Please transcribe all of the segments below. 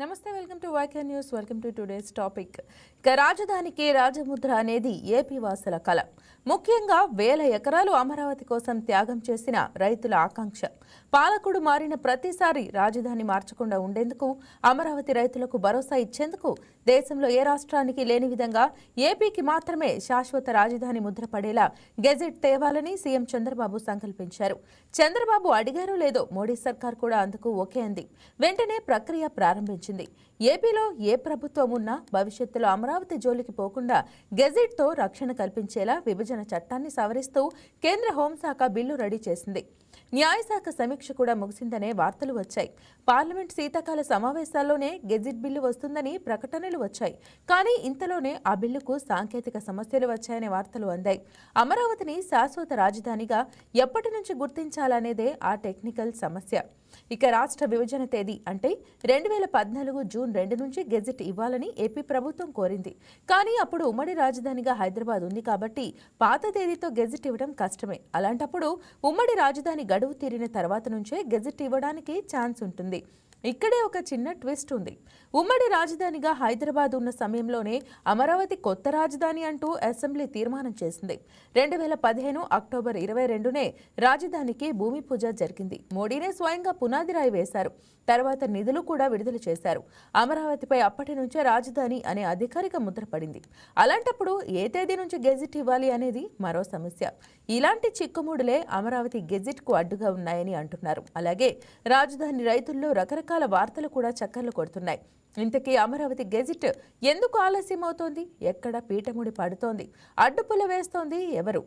నమస్తే welcome to YK news welcome to today's topic ఇక రాజధానికి రాజముద్ర అనేది ఏపీ వాసుల కల ముఖ్యంగా వేల ఎకరాలు అమరావతి కోసం త్యాగం చేసిన రైతుల ఆకాంక్ష పాలకుడు మారిన ప్రతిసారి రాజధాని మార్చకుండా ఉండేందుకు అమరావతి రైతులకు భరోసా ఇచ్చేందుకు దేశంలో ఏ రాష్ట్రానికి లేని విధంగా ఏపీకి మాత్రమే శాశ్వత రాజధాని ముద్ర పడేలా గెజెట్ తేవాలని సీఎం చంద్రబాబు సంకల్పించారు. చంద్రబాబు అడిగారో లేదో మోడీ సర్కార్ కూడా అందుకు ఓకే అంది. వెంటనే ప్రక్రియ ప్రారంభించింది. ఏపీలో ఏ ప్రభుత్వం ఉన్నా భవిష్యత్తులో అమరావతి జోలికి పోకుండా గెజెట్తో రక్షణ కల్పించేలా విభజన చట్టాన్ని సవరిస్తూ కేంద్ర హోంశాఖ బిల్లు రెడీ చేసింది. న్యాయశాఖ సమీక్ష కూడా ముగిసిందనే వార్తలు వచ్చాయి. పార్లమెంట్ శీతాకాల సమావేశాల్లోనే గెజిట్ బిల్లు వస్తుందని ప్రకటనలు వచ్చాయి. కానీ ఇంతలోనే ఆ బిల్లుకు సాంకేతిక సమస్యలు వచ్చాయనే వార్తలు అందాయి. అమరావతిని శాశ్వత రాజధానిగా ఎప్పటి నుంచి గుర్తించాలనేదే ఆ టెక్నికల్ సమస్య. ఇక రాష్ట్ర విభజన తేదీ అంటే 2014 జూన్ 2 నుంచి గెజిట్ ఇవ్వాలని ఏపీ ప్రభుత్వం కోరింది. కానీ అప్పుడు ఉమ్మడి రాజధానిగా హైదరాబాద్ ఉంది కాబట్టి పాత తేదీతో గెజిట్ ఇవ్వడం కష్టమే. అలాంటప్పుడు ఉమ్మడి రాజధాని గడువు తీరిన తర్వాత నుంచే గెజిట్ ఇవ్వడానికి ఛాన్స్ ఉంటుంది. ఇక్కడే ఒక చిన్న ట్విస్ట్ ఉంది. ఉమ్మడి రాజధానిగా హైదరాబాద్ ఉన్న సమయంలోనే అమరావతి కొత్త రాజధాని అంటూ అసెంబ్లీ తీర్మానం చేసింది. 2015 అక్టోబర్ 22నే రాజధానికి భూమి పూజ జరిగింది. మోడీనే స్వయంగా పునాది రాయి వేశారు. తర్వాత నిధులు కూడా విడుదల చేశారు. అమరావతిపై అప్పటి నుంచే రాజధాని అనే అధికారిక ముద్ర పడింది. అలాంటప్పుడు ఏ తేదీ నుంచి గెజిట్ ఇవ్వాలి అనేది మరో సమస్య. ఇలాంటి చిక్కుముడులే అమరావతి గెజిట్కు అడ్డుగా ఉన్నాయని అంటున్నారు. అలాగే రాజధాని రైతుల్లో రకరకాల వార్తలు కూడా చక్కర్లు కొడుతున్నాయి. ఇంతకీ అమరావతి గెజిట్ ఎందుకు ఆలస్యం అవుతోంది? ఎక్కడ పీఠముడి పడుతోంది? అడ్డుపుల్ల వేస్తోంది ఎవరు?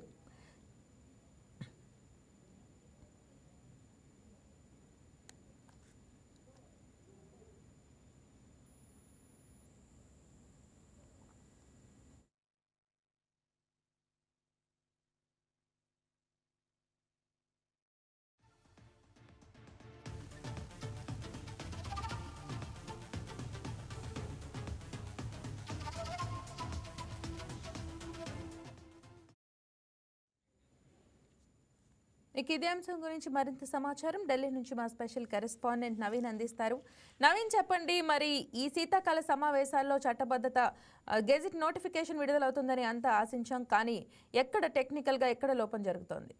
ఇక ఇదే అంశం గురించి మరింత సమాచారం ఢిల్లీ నుంచి మా స్పెషల్ కరెస్పాండెంట్ నవీన్ అందిస్తారు. నవీన్, చెప్పండి, మరి ఈ శీతాకాల సమావేశాల్లో చట్టబద్ధత గెజిట్ నోటిఫికేషన్ విడుదలవుతుందని అంతా ఆశించాం. కానీ ఎక్కడ టెక్నికల్గా ఎక్కడ లోపం జరుగుతోంది?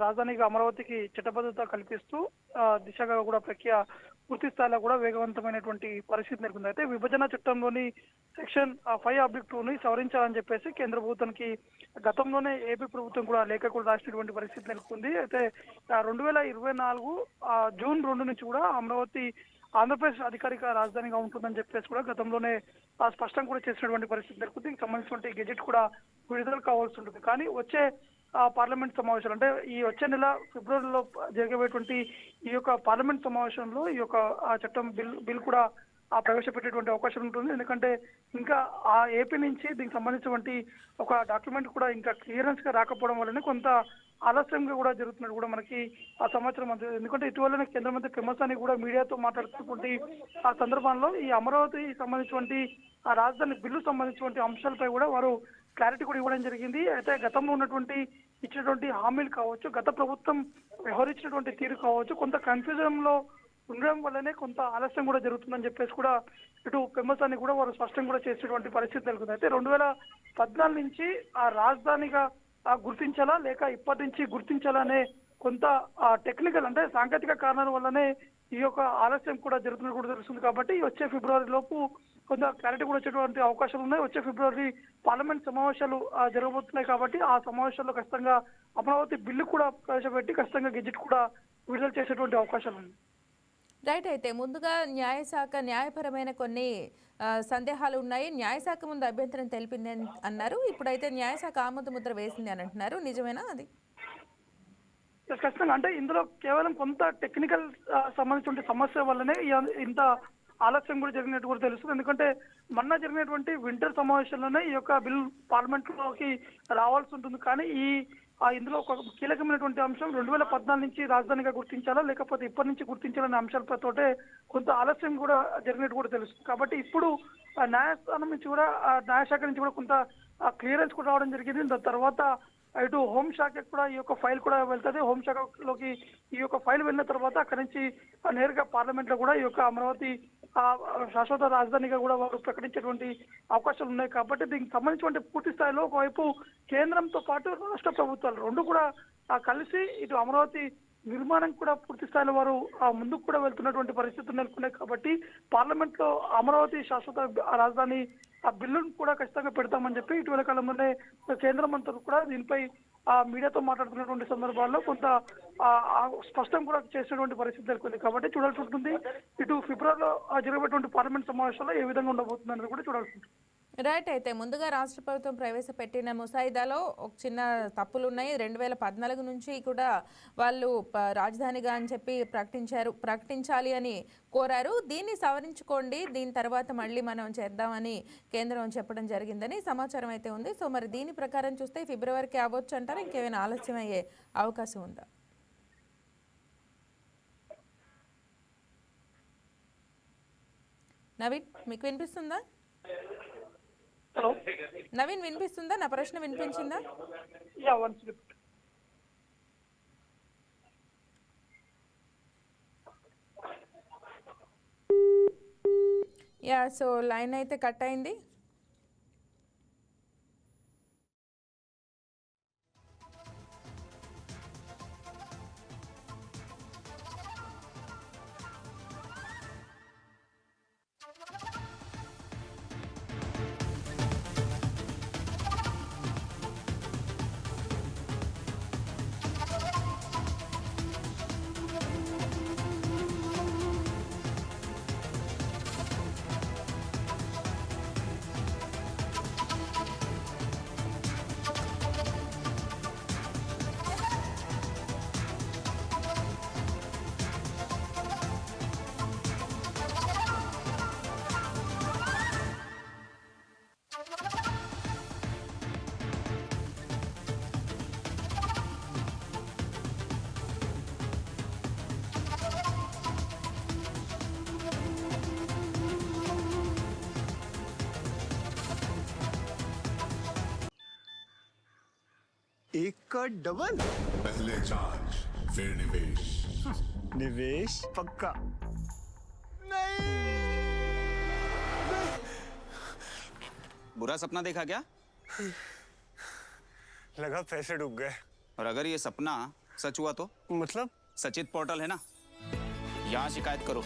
రాజధానికి అమరావతికి చట్టబద్ధత కల్పిస్తూ దిశగా కూడా ప్రక్రియ పూర్తి స్థాయిలో కూడా వేగవంతమైనటువంటి పరిస్థితి నెలకొంది. అయితే విభజన చట్టంలోని సెక్షన్ 5/2ని సవరించాలని చెప్పేసి కేంద్ర ప్రభుత్వానికి గతంలోనే ఏపీ ప్రభుత్వం కూడా లేఖ కూడా రాసినటువంటి పరిస్థితి నెలకొంది. అయితే 2024 జూన్ 2 నుంచి కూడా అమరావతి ఆంధ్రప్రదేశ్ అధికారిక రాజధానిగా ఉంటుందని చెప్పేసి కూడా గతంలోనే స్పష్టం కూడా చేసినటువంటి పరిస్థితి నెలకొంది. దీనికి సంబంధించినటువంటి గెజెట్ కూడా విడుదల కావాల్సి ఉంటుంది. కానీ వచ్చే పార్లమెంట్ సమావేశాలు అంటే ఈ వచ్చే నెల ఫిబ్రవరిలో జరగబోయేటువంటి ఈ యొక్క పార్లమెంట్ సమావేశంలో ఈ యొక్క చట్టం బిల్ కూడా ప్రవేశపెట్టేటువంటి అవకాశం ఉంటుంది. ఎందుకంటే ఇంకా ఆ ఏపీ నుంచి దీనికి సంబంధించినటువంటి ఒక డాక్యుమెంట్ కూడా ఇంకా క్లియరెన్స్ గా రాకపోవడం వల్లనే కొంత ఆలస్యంగా కూడా జరుగుతున్నట్టు కూడా మనకి ఆ సమాచారం అందుతుంది. ఎందుకంటే ఇటీవలనే కేంద్ర మంత్రి పెమ్మసాని కూడా మీడియాతో మాట్లాడుతున్నటువంటి ఆ సందర్భంలో ఈ అమరావతి సంబంధించినటువంటి ఆ రాజధాని బిల్లు సంబంధించినటువంటి అంశాలపై కూడా వారు క్లారిటీ కూడా ఇవ్వడం జరిగింది. అయితే గతంలో ఉన్నటువంటి ఇచ్చినటువంటి హామీలు కావచ్చు, గత ప్రభుత్వం వ్యవహరించినటువంటి తీరు కావచ్చు, కొంత కన్ఫ్యూజన్ లో ఉండడం వల్లనే కొంత ఆలస్యం కూడా జరుగుతుందని చెప్పేసి కూడా ఇటు పెమ్మసాని కూడా వారు స్పష్టం కూడా చేసేటువంటి పరిస్థితి నెలకొంది. అయితే 2014 నుంచి ఆ రాజధానిగా గుర్తించాలా లేక ఇప్పటి నుంచి గుర్తించాలా అనే కొంత టెక్నికల్ అంటే సాంకేతిక కారణాల వల్లనే ఈ యొక్క ఆలస్యం కూడా జరుగుతున్నట్టు కూడా తెలుస్తుంది. కాబట్టి వచ్చే ఫిబ్రవరి లోపు కొంత క్లారిటీ కూడా వచ్చేటువంటి అవకాశాలు ఉన్నాయి. వచ్చే ఫిబ్రవరి పార్లమెంట్ సమావేశాలు జరగబోతున్నాయి. కాబట్టి ఆ సమావేశాల్లో ఖచ్చితంగా అమరావతి బిల్లు కూడా ప్రవేశపెట్టి ఖచ్చితంగా గెజిట్ కూడా విడుదల చేసేటువంటి అవకాశాలు ఉన్నాయి. రైట్. అయితే ముందుగా న్యాయశాఖ న్యాయపరమైన కొన్ని సందేహాలు ఉన్నాయి. న్యాయశాఖ ముందు అభ్యంతరం తెలిపింది అన్నారు. ఇప్పుడైతే న్యాయశాఖ ఆమోద ముద్ర వేసింది అని అంటున్నారు. నిజమేనా అది? ఖచ్చితంగా అంటే ఇందులో కేవలం కొంత టెక్నికల్ సంబంధించిన సమస్య వల్లనే ఇంత ఆలస్యం కూడా జరిగినట్టు కూడా తెలుస్తుంది. ఎందుకంటే మొన్న జరిగినటువంటి వింటర్ సమావేశంలోనే ఈ యొక్క బిల్ పార్లమెంట్ లోకి రావాల్సి ఉంటుంది. కానీ ఇందులో ఒక కీలకమైనటువంటి అంశం 2014 నుంచి రాజధానిగా గుర్తించాలా లేకపోతే ఇప్పటి నుంచి గుర్తించాలనే అంశాలతోటే కొంత ఆలస్యం కూడా జరిగినట్టు కూడా తెలుస్తుంది. కాబట్టి ఇప్పుడు న్యాయస్థానం నుంచి కూడా న్యాయశాఖ నుంచి కూడా కొంత క్లియరెన్స్ కూడా రావడం జరిగింది. దాని తర్వాత ఇటు హోంశాఖకు కూడా ఈ యొక్క ఫైల్ కూడా వెళ్తుంది. హోంశాఖలోకి ఈ యొక్క ఫైల్ వెళ్ళిన తర్వాత అక్కడి నుంచి నేరుగా పార్లమెంట్ లో కూడా ఈ యొక్క అమరావతి శాశ్వత రాజధానిగా కూడా వారు ప్రకటించేటువంటి అవకాశాలు ఉన్నాయి. కాబట్టి దీనికి సంబంధించిన పూర్తి స్థాయిలో ఒకవైపు కేంద్రంతో పాటు రాష్ట్ర ప్రభుత్వాలు రెండు కూడా కలిసి ఇటు అమరావతి నిర్మాణం కూడా పూర్తి స్థాయిలో వారు ముందుకు కూడా వెళ్తున్నటువంటి పరిస్థితులు నెలకొన్నాయి. కాబట్టి పార్లమెంట్ లో అమరావతి శాశ్వత రాజధాని బిల్లును కూడా ఖచ్చితంగా పెడతామని చెప్పి ఇటీవల కాలంలోనే కేంద్ర మంత్రులు కూడా దీనిపై మీడియాతో మాట్లాడుతున్నటువంటి సందర్భాల్లో కొంత స్పష్టం కూడా చేసినటువంటి పరిస్థితి నెలకొంది. కాబట్టి చూడాల్సి ఉంటుంది ఇటు ఫిబ్రవరిలో జరిగేటువంటి పార్లమెంట్ సమావేశాల్లో ఏ విధంగా ఉండబోతుంది అనేది కూడా చూడాల్సి ఉంటుంది. రైట్. అయితే ముందుగా రాష్ట్ర ప్రభుత్వం ప్రవేశపెట్టిన ముసాయిదాలో ఒక చిన్న తప్పులు ఉన్నాయి. 2014 నుంచి కూడా వాళ్ళు రాజధానిగా అని చెప్పి ప్రకటించాలి అని కోరారు. దీన్ని సవరించుకోండి, దీని తర్వాత మళ్ళీ మనం చేద్దామని కేంద్రం చెప్పడం జరిగిందని సమాచారం అయితే ఉంది. సో మరి దీని ప్రకారం చూస్తే ఫిబ్రవరికి అవ్వచ్చు అంటారా, ఇంకేమైనా ఆలస్యం అయ్యే అవకాశం ఉందా? నవీన్, మీకు వినిపిస్తుందా? హలో నవీన్, వినిపిస్తుందా? నా ప్రశ్న వినిపించిందా? సో లైన్ అయితే కట్ అయింది. एक का डबल। पहले चार्ज फिर निवेश। निवेश पक्का नहीं। बुरा सपना देखा क्या? लगा पैसे डूब गए। और अगर ये सपना सच हुआ तो? मतलब सचित पोर्टल है ना, यहाँ शिकायत करो,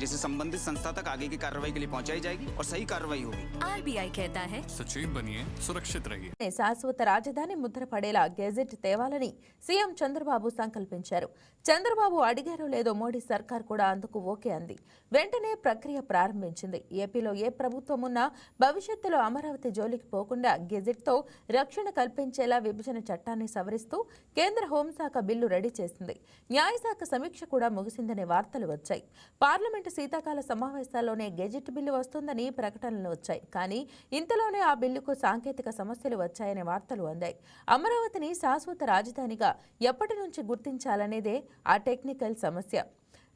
जिसे संबंधित संस्था तक आगे की कार्रवाई के लिए पहुंचाई जाएगी और सही कार्रवाई होगी। आरबीआई कहता है सचेत बनिए, सुरक्षित रहिए। శాశ్వత రాజధాని ముద్ర పడేలా గెజెట్ తేవాలని సీఎం చంద్రబాబు సంకల్పించారు. చంద్రబాబు అడిగారో లేదో మోడీ సర్కార్ కూడా అందుకు ఓకే అంది. వెంటనే ప్రక్రియ ప్రారంభించింది. ఏపీలో ఏ ప్రభుత్వం ఉన్నా భవిష్యత్తులో అమరావతి జోలికి పోకుండా గెజెట్తో రక్షణ కల్పించేలా విభజన చట్టాన్ని సవరిస్తూ కేంద్ర హోంశాఖ బిల్లు రెడీ చేసింది. న్యాయశాఖ సమీక్ష కూడా ముగిసిందనే వార్తలు వచ్చాయి. పార్లమెంటు శీతాకాల సమావేశాల్లోనే గెజెట్ బిల్లు వస్తుందని ప్రకటనలు వచ్చాయి. కానీ ఇంతలోనే ఆ బిల్లుకు సాంకేతిక సమస్యలు వచ్చాయనే వార్తలు అందాయి. అమరావతిని శాశ్వత రాజధానిగా ఎప్పటి నుంచి గుర్తించాలనేదే ఆ టెక్నికల్ సమస్య.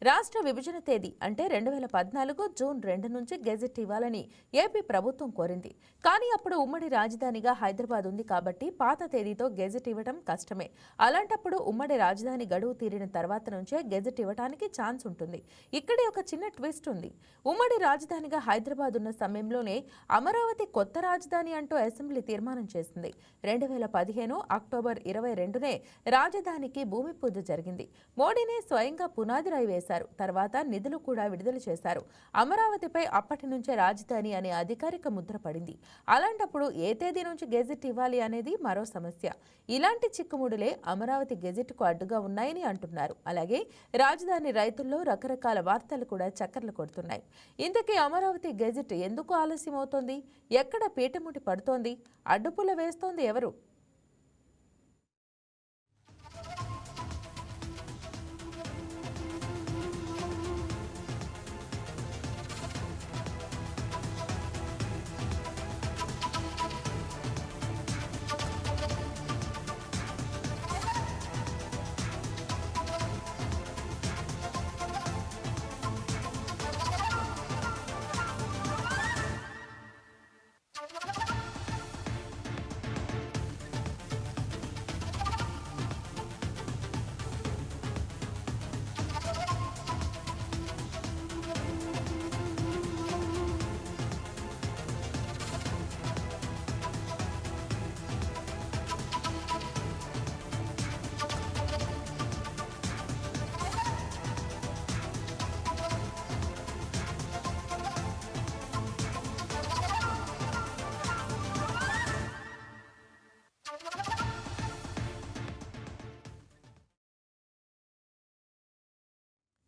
రాష్ట్ర విభజన తేదీ అంటే 2014 జూన్ 2 నుంచి గెజెట్ ఇవ్వాలని ఏపీ ప్రభుత్వం కోరింది. కానీ అప్పుడు ఉమ్మడి రాజధానిగా హైదరాబాద్ ఉంది కాబట్టి పాత తేదీతో గెజెట్ ఇవ్వడం కష్టమే. అలాంటప్పుడు ఉమ్మడి రాజధాని గడువు తీరిన తర్వాత నుంచే గెజెట్ ఇవ్వడానికి ఛాన్స్ ఉంటుంది. ఇక్కడే ఒక చిన్న ట్విస్ట్ ఉంది. ఉమ్మడి రాజధానిగా హైదరాబాద్ ఉన్న సమయంలోనే అమరావతి కొత్త రాజధాని అంటూ అసెంబ్లీ తీర్మానం చేసింది. 2015 అక్టోబర్ 22నే రాజధానికి భూమి పూజ జరిగింది. మోడీనే స్వయంగా పునాది రాయి వేశారు. తర్వాత నిధులు కూడా విడుదల చేశారు. అమరావతిపై అప్పటి నుంచే రాజధాని అనే అధికారిక ముద్ర పడింది. అలాంటప్పుడు ఏ తేదీ నుంచి గెజెట్ ఇవ్వాలి అనేది మరో సమస్య. ఇలాంటి చిక్కుముడులే అమరావతి గెజెట్కు అడ్డుగా ఉన్నాయని అంటున్నారు. అలాగే రాజధాని రైతుల్లో రకరకాల వార్తలు కూడా చక్కర్లు కొడుతున్నాయి. ఇంతకీ అమరావతి గెజెట్ ఎందుకు ఆలస్యం అవుతోంది? ఎక్కడ పీటముటి పడుతోంది? అడ్డుపుల్ల వేస్తోంది ఎవరు?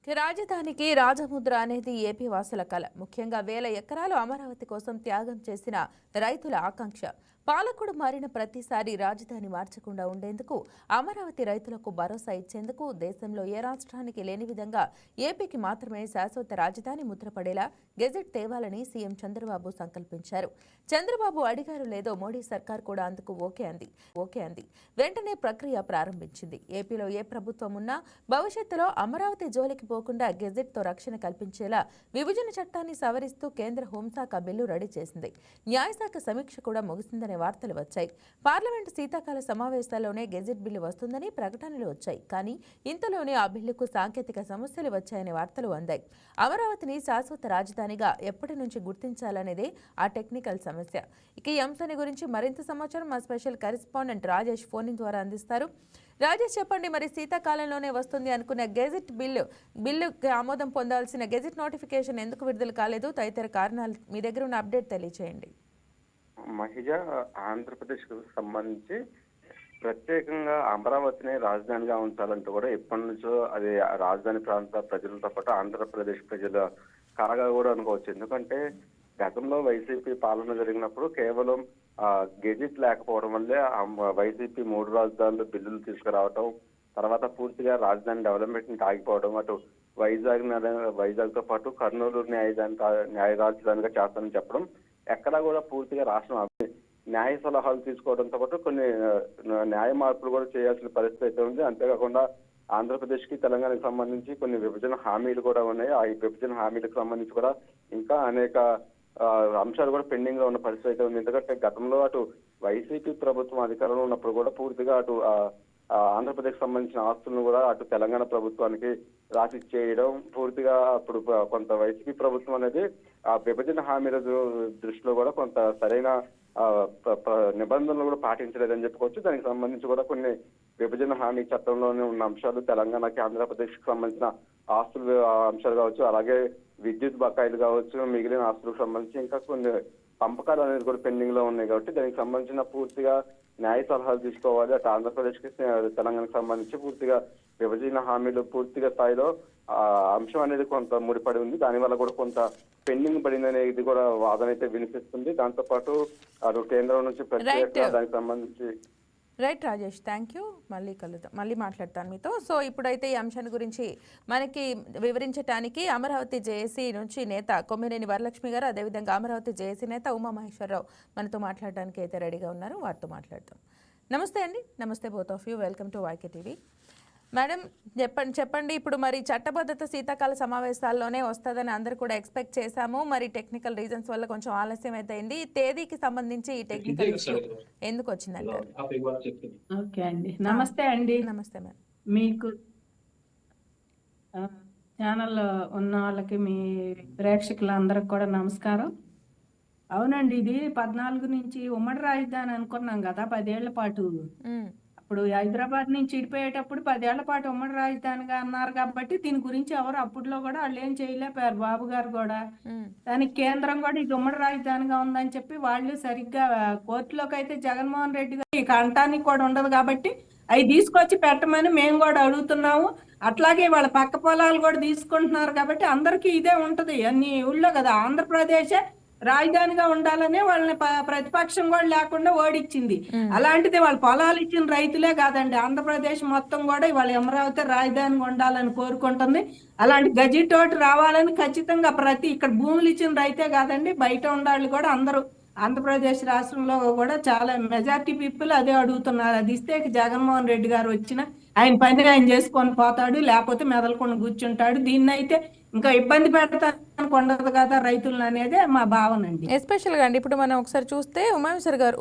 రాజధానికి రాజముద్ర అనేది ఏపీ వాసుల కల. ముఖ్యంగా వేల ఎకరాలు అమరావతి కోసం త్యాగం చేసిన రైతుల ఆకాంక్ష. పాలకుడు మారిన ప్రతిసారి రాజధాని మార్చకుండా ఉండేందుకు, అమరావతి రైతులకు భరోసా ఇచ్చేందుకు దేశంలో ఏ రాష్ట్రానికి లేని విధంగా ఏపీకి మాత్రమే శాశ్వత రాజధాని ముద్రపడేలా గెజెట్ తేవాలని సీఎం చంద్రబాబు సంకల్పించారు. చంద్రబాబు అడిగారు లేదో మోడీ సర్కార్ కూడా అందుకు ఓకే అంది. వెంటనే ప్రక్రియ ప్రారంభించింది. ఏపీలో ఏ ప్రభుత్వం ఉన్నా భవిష్యత్తులో అమరావతి జోలికి పోకుండా గెజెట్తో రక్షణ కల్పించేలా విభజన చట్టాన్ని సవరిస్తూ కేంద్ర హోంశాఖ బిల్లు రెడీ చేసింది. న్యాయశాఖ సమీక్ష కూడా ముగిసిందనే వార్తలు వచ్చాయి. పార్లమెంటు శీతాకాల సమావేశాల్లోనే గెజెట్ బిల్లు వస్తుందని ప్రకటనలు వచ్చాయి. కానీ ఇంతలోనే ఆ బిల్లుకు సాంకేతిక సమస్యలు వచ్చాయనే వార్తలు అందాయి. అమరావతిని శాశ్వత రాజధానిగా ఎప్పటి నుంచి గుర్తించాలనేదే ఆ టెక్నికల్ సమస్య. ఇక ఈ అంశాన్ని గురించి మరింత సమాచారం మా స్పెషల్ కరెస్పాండెంట్ రాజేష్ ఫోన్ ద్వారా అందిస్తారు. రాజేష్, చెప్పండి, మరి శీతాకాలంలోనే వస్తుంది అనుకున్న గెజెట్ బిల్లుకి ఆమోదం పొందాల్సిన గెజెట్ నోటిఫికేషన్ ఎందుకు విడుదల కాలేదు? తదితర కారణాలు మీ దగ్గర ఉన్న అప్డేట్ తెలియజేయండి. మహిళ ఆంధ్రప్రదేశ్కు సంబంధించి ప్రత్యేకంగా అమరావతిని రాజధానిగా ఉంచాలంటూ కూడా ఎప్పటి నుంచో అది రాజధాని ప్రాంత ప్రజలతో పాటు ఆంధ్రప్రదేశ్ ప్రజల కలగా కూడా అనుకోవచ్చు. ఎందుకంటే గతంలో వైసీపీ పాలన జరిగినప్పుడు కేవలం గెజిట్ లేకపోవడం వల్లే వైసీపీ 3 రాజధానులు బిల్లులు తీసుకురావటం, తర్వాత పూర్తిగా రాజధాని డెవలప్మెంట్ ఆగిపోవడం, అటు వైజాగ్తో పాటు కర్నూలు న్యాయ రాజధానిగా చేస్తానని చెప్పడం, ఎక్కడా కూడా పూర్తిగా రాష్ట్రం న్యాయ సలహాలు తీసుకోవడంతో పాటు కొన్ని న్యాయ మార్పులు కూడా చేయాల్సిన పరిస్థితి అయితే ఉంది. అంతేకాకుండా ఆంధ్రప్రదేశ్ కి తెలంగాణకు సంబంధించి కొన్ని విభజన హామీలు కూడా ఉన్నాయి. ఆ విభజన హామీలకు సంబంధించి కూడా ఇంకా అనేక అంశాలు కూడా పెండింగ్ లో ఉన్న పరిస్థితి అయితే ఉంది. ఎందుకంటే గతంలో అటు వైసీపీ ప్రభుత్వం అధికారంలో ఉన్నప్పుడు కూడా పూర్తిగా అటు ఆంధ్రప్రదేశ్ సంబంధించిన ఆస్తులను కూడా అటు తెలంగాణ ప్రభుత్వానికి రాసి చేయడం, పూర్తిగా అప్పుడు కొంత వైసీపీ ప్రభుత్వం అనేది ఆ విభజన హామీల దృష్టిలో కూడా కొంత సరైన నిబంధనలు కూడా పాటించలేదని చెప్పుకోవచ్చు. దానికి సంబంధించి కూడా కొన్ని విభజన హామీ చట్టంలోనే ఉన్న అంశాలు, తెలంగాణకి ఆంధ్రప్రదేశ్ కి సంబంధించిన ఆస్తులు అంశాలు కావచ్చు, అలాగే విద్యుత్ బకాయిలు కావచ్చు, మిగిలిన ఆస్తులకు సంబంధించి ఇంకా కొన్ని పంపకాలు అనేది కూడా పెండింగ్ లో ఉన్నాయి. కాబట్టి దానికి సంబంధించిన పూర్తిగా న్యాయ సలహాలు తీసుకోవాలి. అటు ఆంధ్రప్రదేశ్ కి తెలంగాణకు సంబంధించి పూర్తిగా విభజన హామీలు పూర్తిగా స్థాయిలో అంశం అనేది కొంత ముడిపడి ఉంది. దానివల్ల కూడా కొంత పెండింగ్ పడింది అనేది కూడా వాదన అయితే వినిపిస్తుంది. దాంతో పాటు అటు కేంద్రం నుంచి ప్రత్యేక దానికి సంబంధించి రైట్ రాజేష్, థ్యాంక్ యూ. మళ్ళీ కలుద్దాం, మళ్ళీ మాట్లాడతాను మీతో. సో ఇప్పుడైతే ఈ అంశాన్ని గురించి మనకి వివరించడానికి అమరావతి జేఏసీ నుంచి నేత కొమ్మినేని వరలక్ష్మి గారు, అదేవిధంగా అమరావతి జేఏసీ నేత ఉమామహేశ్వరరావు మనతో మాట్లాడడానికి అయితే రెడీగా ఉన్నారు. వారితో మాట్లాడతాం. నమస్తే అండి. నమస్తే both of you. Welcome to YK TV. Madam, చెప్పండి, ఇప్పుడు మరి చట్టబద్ధత శీతాకాల సమావేశాల్లోనే వస్తుందని అందరూ కూడా ఎక్స్పెక్ట్ చేశాము. మరి టెక్నికల్ రీజన్స్ వల్ల కొంచెం ఆలస్యం అయితే అయింది. ఈ తేదీకి సంబంధించి ఈ టెక్నికల్ ఇష్యూ ఎందుకు వచ్చిందంటారు? ఓకే అండి, నమస్తే అండి. నమస్తే మేడం. మీకు ఛానల్ ఉన్న వాళ్ళకి, మీ ప్రేక్షకులందరికి కూడా నమస్కారం. అవునండి, ఇది 14 నుంచి ఉమ్మడి రాజధాని అనుకున్నాం కదా 10 ఏళ్ల పాటు. ఇప్పుడు హైదరాబాద్ నుంచి ఇడిపోయేటప్పుడు 10 ఏళ్ల పాటు ఉమ్మడి రాజధానిగా అన్నారు కాబట్టి దీని గురించి ఎవరు అప్పుడులో కూడా వాళ్ళు ఏం చేయలేకపోయారు. బాబు గారు కూడా దానికి కేంద్రం కూడా ఇది ఉమ్మడి రాజధానిగా ఉందని చెప్పి వాళ్ళు సరిగ్గా కోర్టులోకి అయితే జగన్మోహన్ రెడ్డి గారు ఇక అంటానికి కూడా ఉండదు కాబట్టి అవి తీసుకొచ్చి పెట్టమని మేము కూడా అడుగుతున్నాము. అట్లాగే వాళ్ళ పక్క పొలాలు కూడా తీసుకుంటున్నారు కాబట్టి అందరికీ ఇదే ఉంటది అన్ని ఊళ్ళో కదా. ఆంధ్రప్రదేశే రాజధానిగా ఉండాలనే వాళ్ళని ప్రతిపక్షం కూడా లేకుండా ఓడిచ్చింది. అలాంటిది వాళ్ళ పొలాలు ఇచ్చిన రైతులే కాదండి, ఆంధ్రప్రదేశ్ మొత్తం కూడా వాళ్ళ అమరావతి రాజధానిగా ఉండాలని కోరుకుంటుంది. అలాంటి గజిట్ ఒకటి రావాలని ఖచ్చితంగా ఇక్కడ భూములు ఇచ్చిన రైతే కాదండి, బయట ఉండాలి కూడా అందరూ. ఆంధ్రప్రదేశ్ రాష్ట్రంలో కూడా చాలా మెజార్టీ పీపుల్ అదే అడుగుతున్నారు. అది ఇస్తే జగన్మోహన్ రెడ్డి గారు వచ్చిన ఆయన పని ఆయన చేసుకొని పోతాడు, లేకపోతే మెదలకుండా కూర్చుంటాడు. దీన్ని అయితే ఇంకా ఇబ్బంది పెడతానికి ఉండదు కదా రైతులను అనేదే మా భావన అండి. ఎస్పెషల్గా అండి ఇప్పుడు మనం ఒకసారి చూస్తే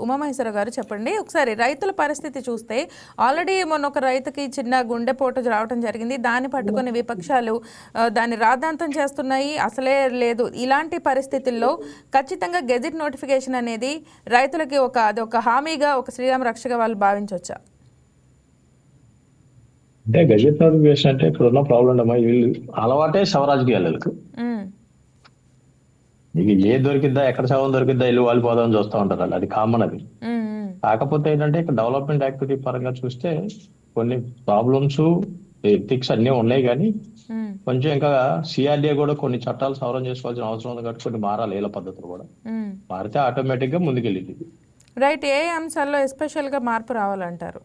ఉమామహేశ్వర గారు చెప్పండి, ఒకసారి రైతుల పరిస్థితి చూస్తే ఆల్రెడీ మొన్న ఒక రైతుకి చిన్న గుండెపోటు రావడం జరిగింది. దాన్ని పట్టుకుని విపక్షాలు దాన్ని రాద్ధాంతం చేస్తున్నాయి, అసలే లేదు. ఇలాంటి పరిస్థితుల్లో ఖచ్చితంగా గెజిట్ నోటిఫికేషన్ అనేది రైతులకి అదొక హామీగా, ఒక శ్రీరామ రక్షగా వాళ్ళు భావించవచ్చా? అంటే గజెట్ నోటిఫికేషన్ అంటే ఇక్కడ ఉన్న ప్రాబ్లం అమ్మా, వీళ్ళు అలవాటే శవరాజకీయాలు. మీకు ఏ దొరికిద్దా, ఎక్కడ శవం దొరికిద్దా ఇల్లు వాళ్ళు పోదామని చూస్తూ ఉంటారు వాళ్ళు, అది కామన్. అది కాకపోతే ఏంటంటే ఇక్కడ డెవలప్మెంట్ యాక్టివిటీ పరంగా చూస్తే కొన్ని ప్రాబ్లమ్స్ ఎథిక్స్ అన్నీ ఉన్నాయి కానీ కొంచెం ఇంకా సిఆర్డీఏ కూడా కొన్ని చట్టాలు సవరణ చేసుకోవాల్సిన అవసరం ఉంది కాబట్టి కొన్ని మారాలి ఏళ్ళ పద్ధతులు కూడా మారితే ఆటోమేటిక్ గా ముందుకెళ్ళింది. రైట్. ఏ అంశాల్లో ఎస్పెషల్గా మార్పు రావాలంటారు?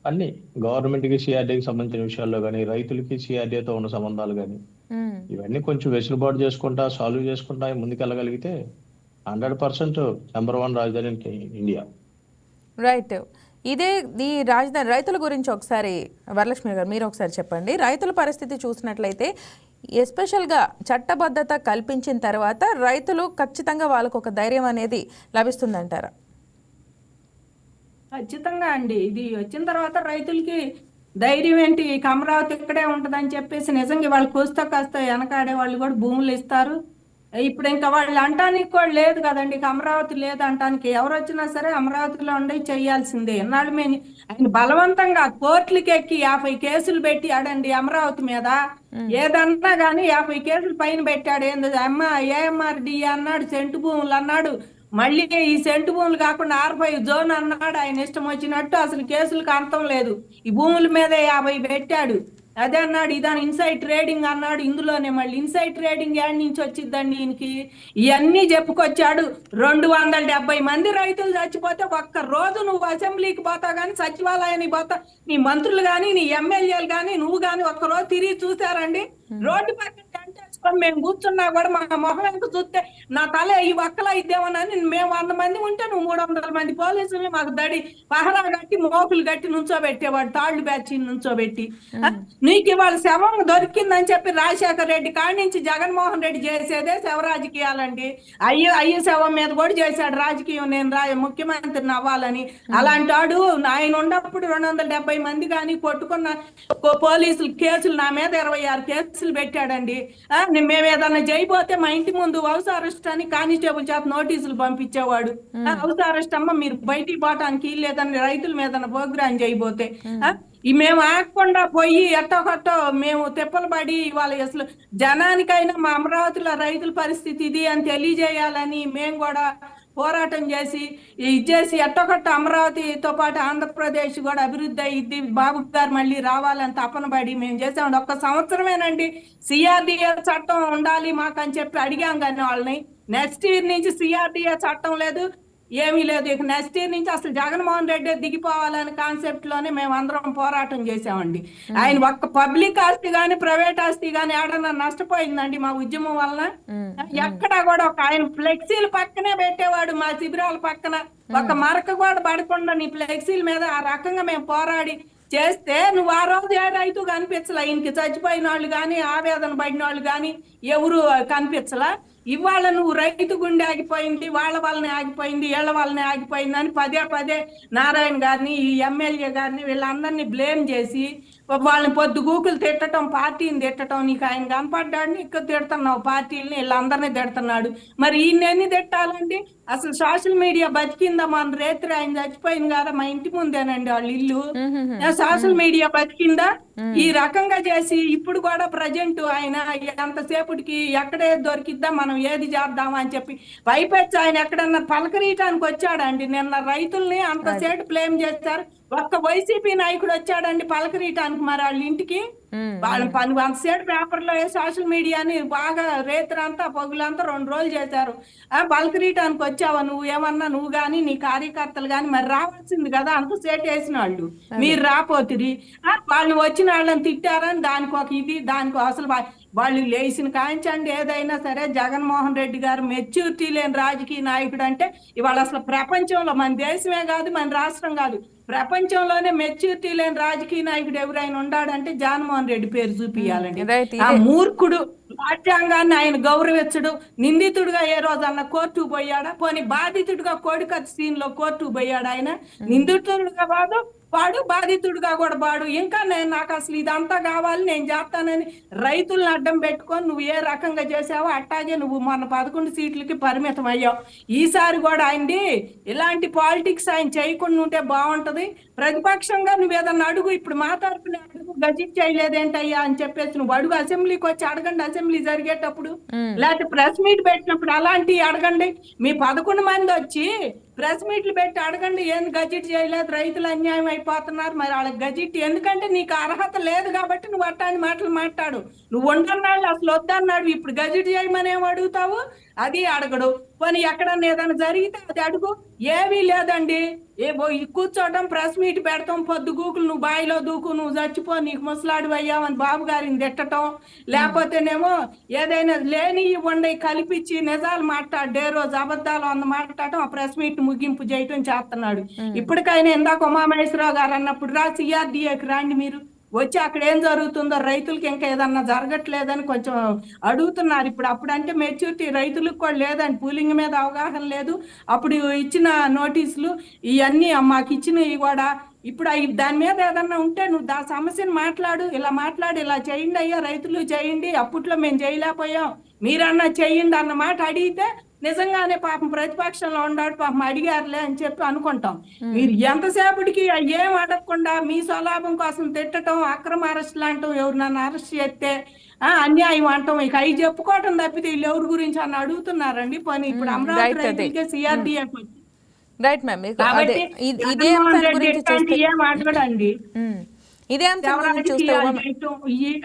అన్ని గవర్నమెంట్కి సిఆర్డీకి సంబంధించిన విషయాల్లో కానీ రైతులకి సిఆర్డీతో ఉన్న సంబంధాలు కానీ ఇవన్నీ కొంచెం వెసులుబాటు చేసుకుంటా సాల్వ్ చేసుకుంటా ముందుకెళ్ళగలిగితే 100% నెంబర్ 1 రాజధాని ఇండియా. రైట్. ఇదే ఈ రాజధాని రైతుల గురించి ఒకసారి వరలక్ష్మి గారు మీరు ఒకసారి చెప్పండి. రైతుల పరిస్థితి చూసినట్లయితే ఎస్పెషల్గా చట్టబద్ధత కల్పించిన తర్వాత రైతులు ఖచ్చితంగా వాళ్ళకు ఒక ధైర్యం అనేది లభిస్తుందంటారా? ఖచ్చితంగా అండి. ఇది వచ్చిన తర్వాత రైతులకి ధైర్యం ఏంటి, అమరావతి ఇక్కడే ఉంటుందని చెప్పేసి నిజంగా వాళ్ళు కోస్తా కాస్త వెనకాడే వాళ్ళు కూడా భూములు ఇస్తారు. ఇప్పుడు ఇంకా వాళ్ళు అంటానికి కూడా లేదు కదండి, అమరావతి లేదు అంటానికి. ఎవరు వచ్చినా సరే అమరావతిలో ఉండి చేయాల్సిందే. ఎన్నాళ్ళు మేము ఆయన బలవంతంగా కోర్టులకి ఎక్కి 50 కేసులు పెట్టి ఆడండి అమరావతి మీద. ఏదన్నా కానీ 50 కేసులు పైన పెట్టాడు. ఏంది ఏఎంఆర్డి అన్నాడు, సెంటు భూములు అన్నాడు, మళ్ళీ ఈ సెంటు భూములు కాకుండా R5 జోన్ అన్నాడు. ఆయన ఇష్టం వచ్చినట్టు అసలు కేసులకు అంతం లేదు. ఈ భూముల మీద 50 పెట్టాడు. అదే అన్నాడు, ఇదాని ఇన్సైడ్ ట్రేడింగ్ అన్నాడు. ఇందులోనే మళ్ళీ ఇన్సైడ్ ట్రేడింగ్ యాడ్ నుంచి వచ్చిద్దండి ఈయనకి. ఇవన్నీ చెప్పుకొచ్చాడు. 270 మంది రైతులు చచ్చిపోతే ఒక్క రోజు నువ్వు అసెంబ్లీకి పోతావు కానీ సచివాలయానికి పోతావు, నీ మంత్రులు కానీ నీ ఎమ్మెల్యేలు కానీ నువ్వు కానీ ఒక్కరోజు తిరిగి చూసారండి? రోడ్డు పక్కన టెంటేసుకొని మేము కూర్చున్నా కూడా మా మొహం వెనక చూస్తే నా తల ఈ ఒక్కలా ఇద్దామని మేము 100 మంది ఉంటే నువ్వు 300 మంది పోలీసులు మాకు దడి పహరా కట్టి మోకులు కట్టి నుంచోబెట్టేవాడు, తాళ్లు బ్యాచ్ నుంచోబెట్టి. నీకు ఇవాళ శవం దొరికిందని చెప్పి రాజశేఖర రెడ్డి కాడి నుంచి జగన్మోహన్ రెడ్డి చేసేదే శవ రాజకీయాలండి. అయ్య శవం మీద కూడా చేశాడు రాజకీయం, నేను ముఖ్యమంత్రిని అవ్వాలని. అలాంటి వాడు ఆయన ఉన్నప్పుడు 270 మంది కానీ కొట్టుకున్న పోలీసులు కేసులు నా మీద 26 కేసులు పెట్టాడండి. మేము ఏదన్నా చేయబోతే మా ఇంటి ముందు హౌస్ అరెస్ట్ అని కానిస్టేబుల్ చేత నోటీసులు పంపించేవాడు. హౌస్ అరెస్ట్ అమ్మ మీరు బయటికి పోవటానికి లేదని రైతుల మీద ప్రోగ్రాం చేయబోతే మేము ఆగకుండా పోయి ఎట్టొకట్టో మేము తిప్పలు పడి ఇవాళ అసలు జనానికైనా మా అమరావతిలో రైతుల పరిస్థితి ఇది అని తెలియజేయాలని మేము కూడా పోరాటం చేసి ఇచ్చేసి ఎట్టొకట్ట అమరావతితో పాటు ఆంధ్రప్రదేశ్ కూడా అభివృద్ధి అయ్యిద్ది, బాబు గారు మళ్ళీ రావాలని తపన పడి మేము చేసామండి. 1 సంవత్సరమేనండి సిఆర్డీఏ చట్టం ఉండాలి మాకు అని చెప్పి అడిగాం కానీ వాళ్ళని. నెక్స్ట్ ఇయర్ నుంచి సిఆర్డీఏ చట్టం లేదు, ఏమీ లేదు. ఇక నెక్స్ట్ ఇయర్ నుంచి అసలు జగన్మోహన్ రెడ్డి దిగిపోవాలని కాన్సెప్ట్ లోనే మేము అందరం పోరాటం చేసామండి. ఆయన ఒక్క పబ్లిక్ ఆస్తి గాని ప్రైవేట్ ఆస్తి గాని ఏడన్నా నష్టపోయిందండి మా ఉద్యమం వలన? ఎక్కడా కూడా ఆయన ఫ్లెక్సీలు పక్కనే పెట్టేవాడు మా శిబిరాల పక్కన. ఒక మరక కూడా పడకుండా నీ ఫ్లెక్సీల మీద ఆ రకంగా మేము పోరాడి చేస్తే నువ్వు ఆ రోజు ఏ రైతు కనిపించలా. ఈయనకి చచ్చిపోయిన వాళ్ళు కానీ ఆవేదన పడిన వాళ్ళు కానీ ఎవరు కనిపించలా. ఇవాళ నువ్వు రైతు గుండె ఆగిపోయింది, వాళ్ళ వాళ్ళని ఆగిపోయింది, వీళ్ళ వాళ్ళని ఆగిపోయింది అని పదే నారాయణ గారిని ఈ ఎమ్మెల్యే గారిని వీళ్ళందరినీ బ్లేమ్ చేసి వాళ్ళని పొద్దు గూకులు తిట్టడం, పార్టీని తిట్టడం. నీకు ఆయన కనపడ్డాడిని ఇక్కడ తిడుతున్నావు, పార్టీలని వీళ్ళందరినీ తిడుతున్నాడు. మరి ఈయన ఎన్ని తిట్టాలండి? అసలు సోషల్ మీడియా బతికిందా? మన రేత్రి ఆయన చచ్చిపోయింది కదా మా ఇంటి ముందేనండి వాళ్ళ ఇల్లు. సోషల్ మీడియా బతికిందా? ఈ రకంగా చేసి ఇప్పుడు కూడా ప్రజెంట్ ఆయన ఎంతసేపటికి ఎక్కడే దొరికిద్దా మనం ఏది చేద్దామా అని చెప్పి పైపెచ్చి ఆయన ఎక్కడన్నా పలకరీయటానికి వచ్చాడండి. నిన్న రైతుల్ని అంతసేపు బ్లేమ్ చేశారు. ఒక్క వైసీపీ నాయకుడు వచ్చాడండి పలకరీయటానికి మరి వాళ్ళ ఇంటికి. వాళ్ళని అంతసేపు పేపర్లో సోషల్ మీడియాని బాగా రేత్రంతా పగులంతా 2 రోజులు చేశారు. పలకరీయటానికి వచ్చావా నువ్వు? ఏమన్నా నువ్వు గాని నీ కార్యకర్తలు గాని మరి రావాల్సింది కదా, అంతసేపు వేసిన వాళ్ళు మీరు రాపోతురి. వాళ్ళు వచ్చిన వాళ్ళని తిట్టారని దానికి ఒక ఇది, దానికి అసలు వాళ్ళు లేచిన కాంచండి. ఏదైనా సరే జగన్మోహన్ రెడ్డి గారు మెచ్యూరిటీ లేని రాజకీయ నాయకుడు అంటే ఇవాళ అసలు ప్రపంచంలో మన దేశమే కాదు మన రాష్ట్రం కాదు ప్రపంచంలోనే మెచ్యూరిటీ లేని రాజకీయ నాయకుడు ఎవరైనా ఉన్నాడంటే జగన్మోహన్ రెడ్డి పేరు చూపియాలండి. ఆ మూర్ఖుడు రాజ్యాంగాన్ని ఆయన గౌరవించడు. నిందితుడిగా ఏ రోజన్నా కోర్టుకు పోయాడా? పోనీ బాధితుడిగా కోడికత్తి సీన్ లో కోర్టుకు పోయాడు ఆయన? నిందితుడిగా వాడు బాధితుడిగా కూడా వాడు. ఇంకా నాకు అసలు ఇదంతా కావాలి నేను చేస్తానని రైతులను అడ్డం పెట్టుకొని నువ్వు ఏ రకంగా చేసావో అట్టాగే నువ్వు మొన్న 11 సీట్లకి పరిమితం అయ్యావు. ఈసారి కూడా ఆయనది ఇలాంటి పాలిటిక్స్ ఆయన చేయకుండా ఉంటే బాగుంటది. ప్రతిపక్షంగా నువ్వు ఏదన్నా అడుగు, ఇప్పుడు మా తరపున అడుగు, గజిట్ చేయలేదేంటయ్యా అని చెప్పేసి నువ్వు అడుగు. అసెంబ్లీకి వచ్చి అడగండి, అసెంబ్లీ జరిగేటప్పుడు లేకపోతే ప్రెస్ మీట్ పెట్టినప్పుడు అలాంటివి అడగండి. మీ 11 మంది వచ్చి ప్రెస్ మీట్లు పెట్టి అడగండి, ఏం గజెట్ చేయలేదు, రైతులు అన్యాయం అయిపోతున్నారు. మరి వాళ్ళకి గజెట్ ఎందుకంటే నీకు అర్హత లేదు కాబట్టి నువ్వు అట్టాని మాటలు మాట్లాడు. నువ్వు ఉండన్నాళ్ళు అసలు వద్దన్నాడు, ఇప్పుడు గజెట్ చేయమని ఏం అడుగుతావు? అది అడగడు. పోనీ ఎక్కడన్నా ఏదైనా జరిగితే అది అడుగు. ఏమీ లేదండి, కూర్చోవడం, ప్రెస్ మీట్ పెడతాం, పొద్దు గూకులు నువ్వు బాయిలో దూకు, నువ్వు చచ్చిపో, నీకు ముసలాడు అయ్యావని బాబు గారిని తిట్టడం, లేకపోతేనేమో ఏదైనా లేని ఉండి కల్పించి నిజాలు మాట్లాడే రోజు అబద్ధాలు అన్న మాట్లాడటం, ఆ ప్రెస్ మీట్ ముగింపు చేయటం చేస్తున్నాడు. ఇప్పటికైనా ఇందాక ఉమామహేశ్వరరావు గారు అన్నప్పుడు సిఆర్డీఏకి రండి, మీరు వచ్చి అక్కడ ఏం జరుగుతుందో, రైతులకి ఇంకా ఏదన్నా జరగట్లేదని కొంచెం అడుగుతున్నారు. ఇప్పుడు అప్పుడంటే మెచ్యూరిటీ రైతులకు కూడా లేదండి, పూలింగ్ మీద అవగాహన లేదు. అప్పుడు ఇచ్చిన నోటీసులు ఇవన్నీ మాకు ఇచ్చినవి కూడా ఇప్పుడు దాని మీద ఏదన్నా ఉంటే నువ్వు సమస్యను మాట్లాడు, ఇలా చేయండి అయ్యా, రైతులు చేయండి, అప్పట్లో మేము చేయలేకపోయాం, మీరన్నా చేయండి అన్న మాట అడిగితే నిజంగానే పాపం ప్రతిపక్షంలో ఉన్నాడు, పాపం అడిగారులే అని చెప్పి అనుకుంటాం. మీరు ఎంతసేపటికి ఏం అడగకుండా మీ స్వలాభం కోసం తిట్టడం, అక్రమ అరెస్ట్ లాంటి, ఎవరు నన్ను అరెస్ట్ చేస్తే అన్యాయం అంటాం, ఇక అవి చెప్పుకోవటం తప్పితే వీళ్ళు ఎవరి గురించి అని అడుగుతున్నారండి. పని ఇప్పుడు అమరావతి రైతులకే సిఆర్డీఎఫ్ రైట్ మ్యామ్, కాబట్టి ఇదే అంశం గురించి చూస్తే ఏం అడగడండి, ఇదే అంశం గురించి చూస్తే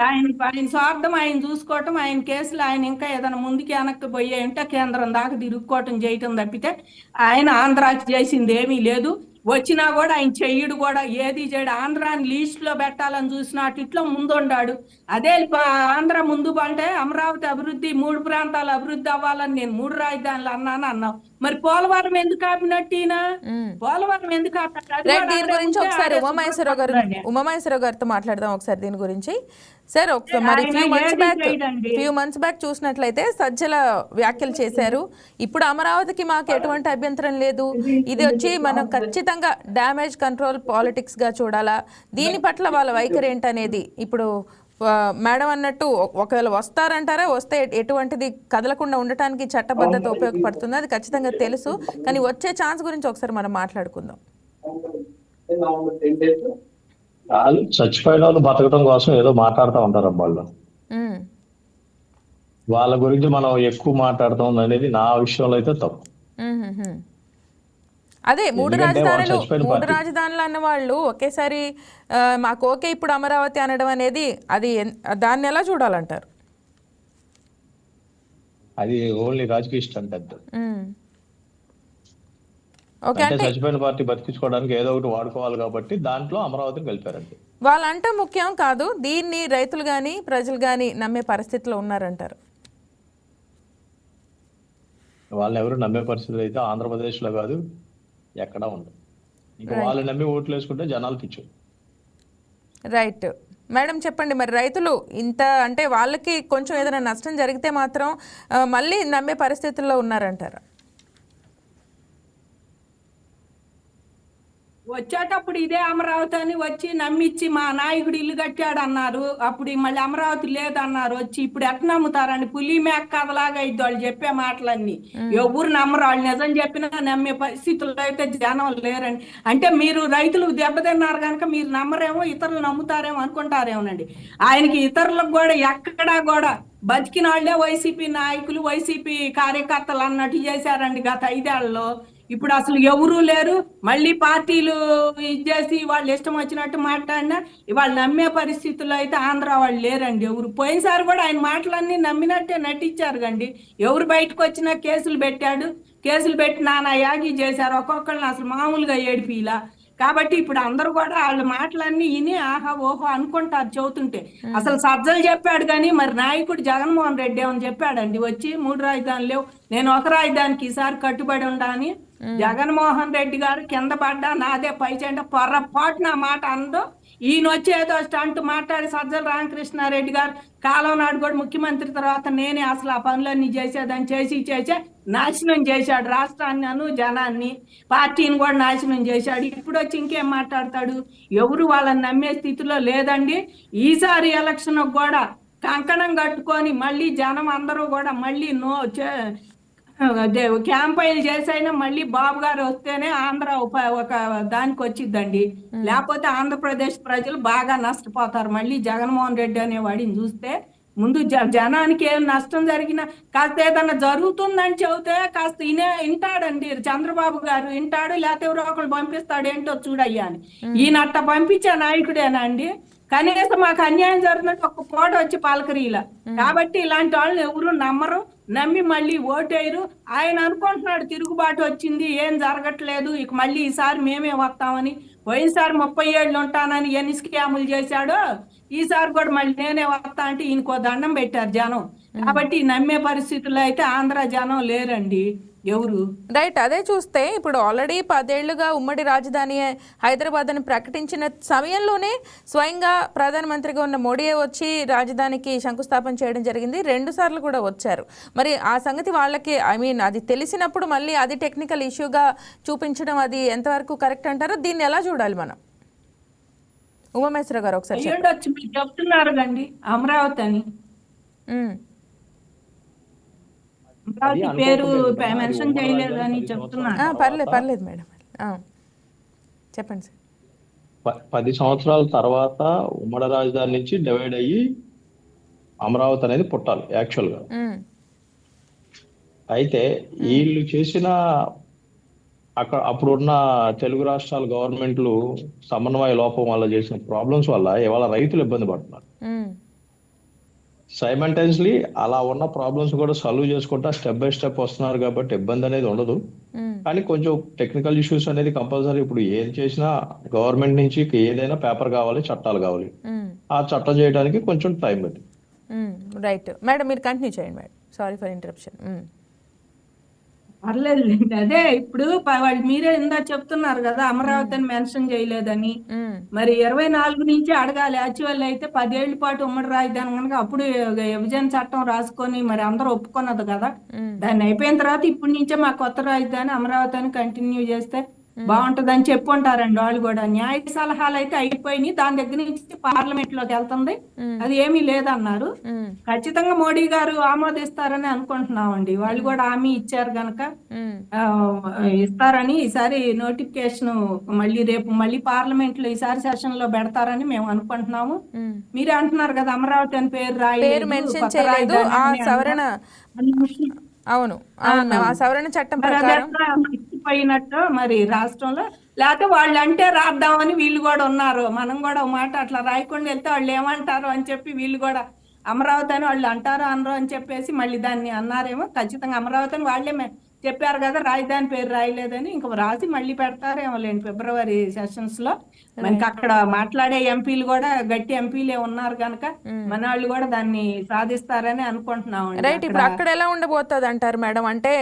ఆయన స్వార్థం ఆయన చూసుకోవటం, ఆయన కేసులు ఆయన ఇంకా ఏదైనా ముందుకి వెనక్కి పోయే ఉంటే కేంద్రం దాకా తిరుగుకోవటం చేయటం తప్పితే ఆయన ఆంధ్రాకి చేసింది ఏమీ లేదు. వచ్చినా కూడా ఆయన చెయ్యడు కూడా, ఏది చేయడు. ఆంధ్రాని లీస్ట్ లో పెట్టాలని చూసినట్టు ఇట్లా ముందుండాడు. అదే ఆంధ్ర ముందు అంటే అమరావతి అభివృద్ధి, 3 ప్రాంతాల అభివృద్ధి అవ్వాలని నేను 3 రాజధానులు అన్నావు. మరి పోలవరం ఎందుకు ఆపినట్టు? పోలవరం ఎందుకు ఆపినట్టు? దీని గురించి ఒకసారి ఉమామహేశ్వరరావు గారితో మాట్లాడదాం ఒకసారి దీని గురించి. సార్, మరి ఫ్యూ మంత్స్ బ్యాక్ చూసినట్లయితే సజ్జల వ్యాఖ్యలు చేశారు, ఇప్పుడు అమరావతికి మాకు ఎటువంటి అభ్యంతరం లేదు, ఇది వచ్చి మనం ఖచ్చితంగా డ్యామేజ్ కంట్రోల్ పాలిటిక్స్ గా చూడాలా, దీని పట్ల వాళ్ళ వైఖరి ఏంటనేది ఇప్పుడు మేడం అన్నట్టు ఒకవేళ వస్తారంటారా, వస్తే ఎటువంటిది కదలకుండా ఉండటానికి చట్టబద్ధత ఉపయోగపడుతుంది, అది ఖచ్చితంగా తెలుసు, కానీ వచ్చే ఛాన్స్ గురించి ఒకసారి మనం మాట్లాడుకుందాం. చచ్చిపోయిన వాళ్ళు బతకడం కోసం ఏదో మాట్లాడుతూ ఉంటారు వాళ్ళు, వాళ్ళ గురించి మనం ఎక్కువ మాట్లాడతాం అనేది నా విషయంలో అయితే తప్పు. అదే 3 రాజధానులు అన్న వాళ్ళు ఒకేసారి మాకు ఓకే ఇప్పుడు అమరావతి అనడం అనేది అది దాన్ని ఎలా చూడాలంటారు? అది ఓన్లీ రాజకీయ స్టంట్ అంతే. అంటే చచ్చిపోయిన పార్టీ బతికించుకోవడానికి ఏదో ఒకటి వాడుకోవాలి కాబట్టి దాంట్లో అమరావతిని కలిపారండి. వాళ్ళంటే ముఖ్యం కాదు, దీన్ని రైతులు కానీ ప్రజలు కానీ నమ్మే పరిస్థితిలో ఉన్నారంటారు. వాళ్ళని ఎవరు నమ్మే పరిస్థితులు అయితే ఆంధ్రప్రదేశ్లో కాదు ఎక్కడా ఉండదు. ఇంకా వాళ్ళు నమ్మి ఓట్లు వేసుకుంటే జనాలు పిచ్చు. రైట్ మేడం, చెప్పండి, మరి రైతులు ఇంత అంటే వాళ్ళకి కొంచెం ఏదైనా నష్టం జరిగితే మాత్రం మళ్ళీ నమ్మే పరిస్థితుల్లో ఉన్నారంటారా? వచ్చేటప్పుడు ఇదే అమరావతి అని వచ్చి నమ్మిచ్చి మా నాయకుడు ఇల్లు కట్టాడు అన్నారు, అప్పుడు మళ్ళీ అమరావతి లేదన్నారు, వచ్చి ఇప్పుడు ఎట్లా నమ్ముతారండి? పులి మేక కథలాగా ఇది వాళ్ళు చెప్పే మాటలన్నీ ఎవరు నమ్మరు. వాళ్ళు నిజం చెప్పినా నమ్మే పరిస్థితుల్లో అయితే జనం లేరండి. అంటే మీరు రైతులు దెబ్బతిన్నారు కనుక మీరు నమ్మరేమో, ఇతరులు నమ్ముతారేమో అనుకుంటారేమోనండి. ఆయనకి ఇతరులకు కూడా ఎక్కడా కూడా బతికిన వాళ్ళే వైసీపీ నాయకులు, వైసీపీ కార్యకర్తలు అన్నట్టు చేశారండి గత 5 ఏళ్లలో. ఇప్పుడు అసలు ఎవరూ లేరు. మళ్ళీ పార్టీలు ఇచ్చేసి వాళ్ళు ఇష్టం వచ్చినట్టు మాట్లాడినా వాళ్ళు నమ్మే పరిస్థితుల్లో అయితే ఆంధ్ర వాళ్ళు లేరండి ఎవరు. పోయినసారి కూడా ఆయన మాటలన్నీ నమ్మినట్టే నటించారు కండి. ఎవరు బయటకు వచ్చినా కేసులు పెట్టి నానా యాగి చేశారు, ఒక్కొక్కళ్ళని అసలు మామూలుగా ఏడిపిలా. కాబట్టి ఇప్పుడు అందరూ కూడా వాళ్ళ మాటలన్నీ విని ఆహా ఓహో అనుకుంటారు చెబుతుంటే. అసలు సజ్జలు చెప్పాడు కానీ మరి నాయకుడు జగన్మోహన్ రెడ్డి ఏమని చెప్పాడండి? వచ్చి 3 రాజధానులు లేవు, నేను ఒక రాజధానికి ఈసారి కట్టుబడి ఉండాలని జగన్మోహన్ రెడ్డి గారు కింద పడ్డా నాదే పైచెంట పొర్రపాటు నా మాట అందో. ఈయన వచ్చేదో స్టంట్ మాట్లాడి సజ్జల రామకృష్ణారెడ్డి గారు కాలం నాడు కూడా ముఖ్యమంత్రి తర్వాత నేనే అసలు ఆ పనులన్నీ చేసేదని చేసే నాశనం చేశాడు రాష్ట్రాన్ని, జనాన్ని, పార్టీని కూడా నాశనం చేశాడు. ఇప్పుడు వచ్చి ఇంకేం మాట్లాడతాడు? ఎవరు వాళ్ళని నమ్మే స్థితిలో లేదండి. ఈసారి ఎలక్షన్ కూడా కంకణం కట్టుకొని మళ్ళీ జనం అందరూ కూడా మళ్ళీ క్యాంపైన్ చేసైనా మళ్ళీ బాబు గారు వస్తేనే ఆంధ్ర ఒక దానికి వచ్చిద్దండి. లేకపోతే ఆంధ్రప్రదేశ్ ప్రజలు బాగా నష్టపోతారు. మళ్ళీ జగన్మోహన్ రెడ్డి అనే వాడిని చూస్తే ముందు జనానికి ఏం నష్టం జరిగినా కాస్త ఏదన్నా జరుగుతుందని చెబితే కాస్త వింటాడండి చంద్రబాబు గారు, వింటాడు, లేకపోతే ఎవరో ఒకరు పంపిస్తాడు ఏంటో చూడయ్యా అని. ఈయన అట్ట పంపించే నాయకుడేనా అండి? కనీసం మాకు అన్యాయం జరుగుతుందంటే ఒక్క పూట వచ్చి పలకరీలా. కాబట్టి ఇలాంటి వాళ్ళని ఎవరు నమ్మరు, నమ్మి మళ్ళీ ఓటేయరు. ఆయన అనుకుంటున్నాడు తిరుగుబాటు వచ్చింది, ఏం జరగట్లేదు, ఇక మళ్ళీ ఈసారి మేమే వస్తామని. పోయినసారి 30 ఏళ్ళు ఉంటానని ఎన్ని స్కాములు చేశాడో ఈసారి కూడా మళ్ళీ నేనే వస్తా అంటే ఈయనకో దండం పెట్టారు జనం. కాబట్టి నమ్మే పరిస్థితుల్లో అయితే ఆంధ్ర జనం లేరండి ఎవరు. రైట్. అదే చూస్తే ఇప్పుడు ఆల్రెడీ 10 ఏళ్లుగా ఉమ్మడి రాజధాని హైదరాబాద్ అని ప్రకటించిన సమయంలోనే స్వయంగా ప్రధానమంత్రిగా ఉన్న మోడీయే వచ్చి రాజధానికి శంకుస్థాపన చేయడం జరిగింది. 2 సార్లు కూడా వచ్చారు. మరి ఆ సంగతి వాళ్ళకి అది తెలిసినప్పుడు మళ్ళీ అది టెక్నికల్ ఇష్యూగా చూపించడం అది ఎంతవరకు కరెక్ట్ అంటారో, దీన్ని ఎలా చూడాలి మనం? ఉమామేశ్వర గారు ఒకసారి అయ్యుండొచ్చు, మీరు చెప్తున్నారు కండి అమరావతి అని. అమరావతి పేరు మెన్షన్ చేయలేదని చెప్తున్నారు. పర్లేదు మేడం, చెప్పండి సార్. 10 సంవత్సరాల తర్వాత ఉమ్మడి రాజధాని నుంచి డివైడ్ అయ్యి అమరావతి అనేది పుట్టాలి యాక్చువల్గా. అయితే వీళ్ళు చేసిన అప్పుడున్న తెలుగు రాష్ట్రాల గవర్నమెంట్లు సమన్వయ లోపం వల్ల చేసిన ప్రాబ్లమ్స్ వల్ల ఇవాళ రైతులు ఇబ్బంది పడుతున్నారు. సైమల్టైన్స్లీ అలా ఉన్న ప్రాబ్లమ్స్ కూడా సాల్వ్ చేసుకుంటా స్టెప్ బై స్టెప్ వస్తున్నారు కాబట్టి ఇబ్బంది అనేది ఉండదు. కానీ కొంచెం టెక్నికల్ ఇష్యూస్ అనేది కంపల్సరీ. ఇప్పుడు ఏం చేసినా గవర్నమెంట్ నుంచి ఏదైనా పేపర్ కావాలి, చట్టాలు కావాలి. ఆ చట్టం చేయడానికి కొంచెం టైం పడుతుంది. రైట్ మేడం, మీరు కంటిన్యూ చేయండి మేడం. Sorry for interruption. పర్లేదులేండి. అదే ఇప్పుడు వాళ్ళు మీరే ఇందా చెప్తున్నారు కదా అమరావతి అని మెన్షన్ చేయలేదని. మరి 24 నుంచి అడగాలి. యాక్చువల్ అయితే 10 ఏళ్ల పాటు ఉమ్మడి రాజధాని కనుక అప్పుడు విభజన చట్టం రాసుకొని మరి అందరూ ఒప్పుకున్నది కదా. దాన్ని అయిపోయిన తర్వాత ఇప్పటి నుంచే మా కొత్త రాజధాని అమరావతి అని కంటిన్యూ చేస్తే బాగుంటదని చెప్పుంటారండి వాళ్ళు కూడా. న్యాయ సలహాలు అయితే అయిపోయినాయి, దాని దగ్గర నుంచి పార్లమెంట్ లోకి వెళ్తుంది, అది ఏమీ లేదన్నారు. ఖచ్చితంగా మోడీ గారు ఆమోదిస్తారని అనుకుంటున్నామండి. వాళ్ళు కూడా హామీ ఇచ్చారు గనక ఇస్తారని, ఈసారి నోటిఫికేషన్ రేపు పార్లమెంట్ లో ఈసారి సెషన్ లో పెడతారని మేము అనుకుంటున్నాము. మీరే అంటున్నారు కదా అమరావతి అని పేరు రాయలేదు, అవును ఆ సవరణ చట్టం ప్రకారం పోయినట్టు మరి రాష్ట్రంలో. లేకపోతే వాళ్ళు అంటే రాద్దామని వీళ్ళు కూడా ఉన్నారు. మనం కూడా ఒక మాట అట్లా రాయకుండా వెళ్తే వాళ్ళు ఏమంటారు అని చెప్పి వీళ్ళు కూడా అమరావతి అని వాళ్ళు అంటారు అనరు అని చెప్పేసి మళ్ళీ దాన్ని అన్నారేమో. ఖచ్చితంగా అమరావతి అని వాళ్ళే చెప్పారు కదా, రాజధాని పేరు రాయలేదని. ఇంకా రాసి మళ్ళీ పెడతారేమో లేండి ఫిబ్రవరి సెషన్స్ లో. మనకి అక్కడ మాట్లాడే ఎంపీలు కూడా గట్టి ఎంపీలే ఉన్నారు కనుక మన వాళ్ళు కూడా దాన్ని సాధిస్తారని అనుకుంటున్నాం. రైట్. ఇప్పుడు అక్కడ ఎలా ఉండబోతుంది అంటారు మేడం? అంటే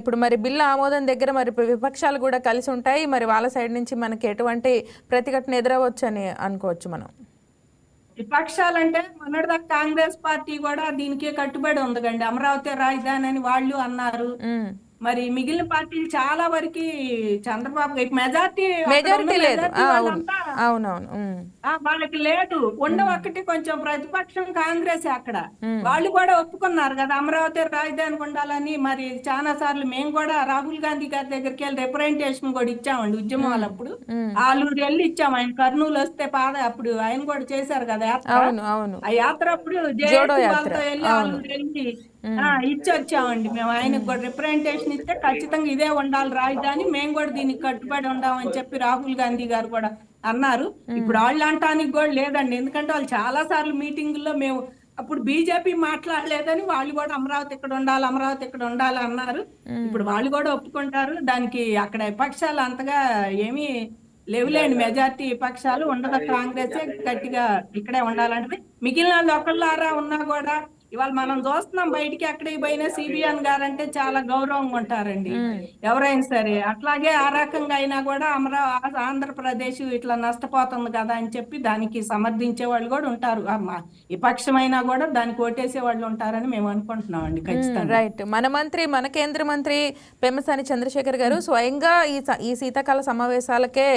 ఇప్పుడు మరి బిల్లు ఆమోదం దగ్గర మరి విపక్షాలు కూడా కలిసి ఉంటాయి, మరి వాళ్ళ సైడ్ నుంచి మనకి ఎటువంటి ప్రతిఘటన ఎదురవచ్చు అని అనుకోవచ్చు మనం? విపక్షాలంటే మొన్నటిదాకా కాంగ్రెస్ పార్టీ కూడా దీనికి కట్టుబడి ఉంది కండి, అమరావతి రాజధాని అని వాళ్ళు అన్నారు. మరి మిగిలిన పార్టీలు చాలా వరకు చంద్రబాబు మెజార్టీ లేదు, వాళ్ళకి లేదు. ఒకటి కొంచెం ప్రతిపక్షం కాంగ్రెస్ అక్కడ వాళ్ళు కూడా ఒప్పుకున్నారు కదా అమరావతి రాజధాని ఉండాలని. మరి చాలా సార్లు మేము కూడా రాహుల్ గాంధీ గారి దగ్గరికి వెళ్ళి రిప్రజెంటేషన్ కూడా ఇచ్చామండి ఉద్యమాలప్పుడు. ఆలూరు వెళ్ళి ఇచ్చాము. ఆయన కర్నూలు వస్తే అప్పుడు ఆయన కూడా చేశారు కదా యాత్ర. ఆ యాత్ర అప్పుడు వాళ్ళతో వెళ్ళి ఆలూరు వెళ్ళి ఇచ్చొచ్చామండి మేము. ఆయనకు కూడా రిప్రజెంటేషన్ ఇస్తే ఖచ్చితంగా ఇదే ఉండాలి రాజధాని, మేము కూడా దీనికి కట్టుబడి ఉండామని చెప్పి రాహుల్ గాంధీ గారు కూడా అన్నారు. ఇప్పుడు వాళ్ళు అంటానికి కూడా లేదండి, ఎందుకంటే వాళ్ళు చాలా సార్లు మీటింగుల్లో మేము అప్పుడు బీజేపీ మాట్లాడలేదని వాళ్ళు కూడా అమరావతి ఇక్కడ ఉండాలి, అమరావతి ఇక్కడ ఉండాలి అన్నారు. ఇప్పుడు వాళ్ళు కూడా ఒప్పుకుంటారు దానికి. అక్కడ విపక్షాలు అంతగా ఏమీ లేవులేండి, మెజార్టీ విపక్షాలు ఉండదు. కాంగ్రెస్ గట్టిగా ఇక్కడే ఉండాలంటే మిగిలిన వాళ్ళు ఒకళ్ళారా ఉన్నా కూడా ఇవాళ మనం చూస్తున్నాం బయటికి ఎక్కడికి పోయినా సిబిఎన్ గారు అంటే చాలా గౌరవంగా ఉంటారండి ఎవరైనా సరే. అట్లాగే ఆ రకంగా అయినా కూడా ఆంధ్రప్రదేశ్ ఇట్లా నష్టపోతుంది కదా అని చెప్పి దానికి సమర్థించే వాళ్ళు కూడా ఉంటారు. విపక్షమైనా కూడా దానికి ఓటేసే వాళ్ళు ఉంటారని మేము అనుకుంటున్నాం అండి ఖచ్చితంగా. రైట్. మన కేంద్ర మంత్రి పెమ్మసాని చంద్రశేఖర్ గారు స్వయంగా ఈ శీతాకాల సమావేశాలకే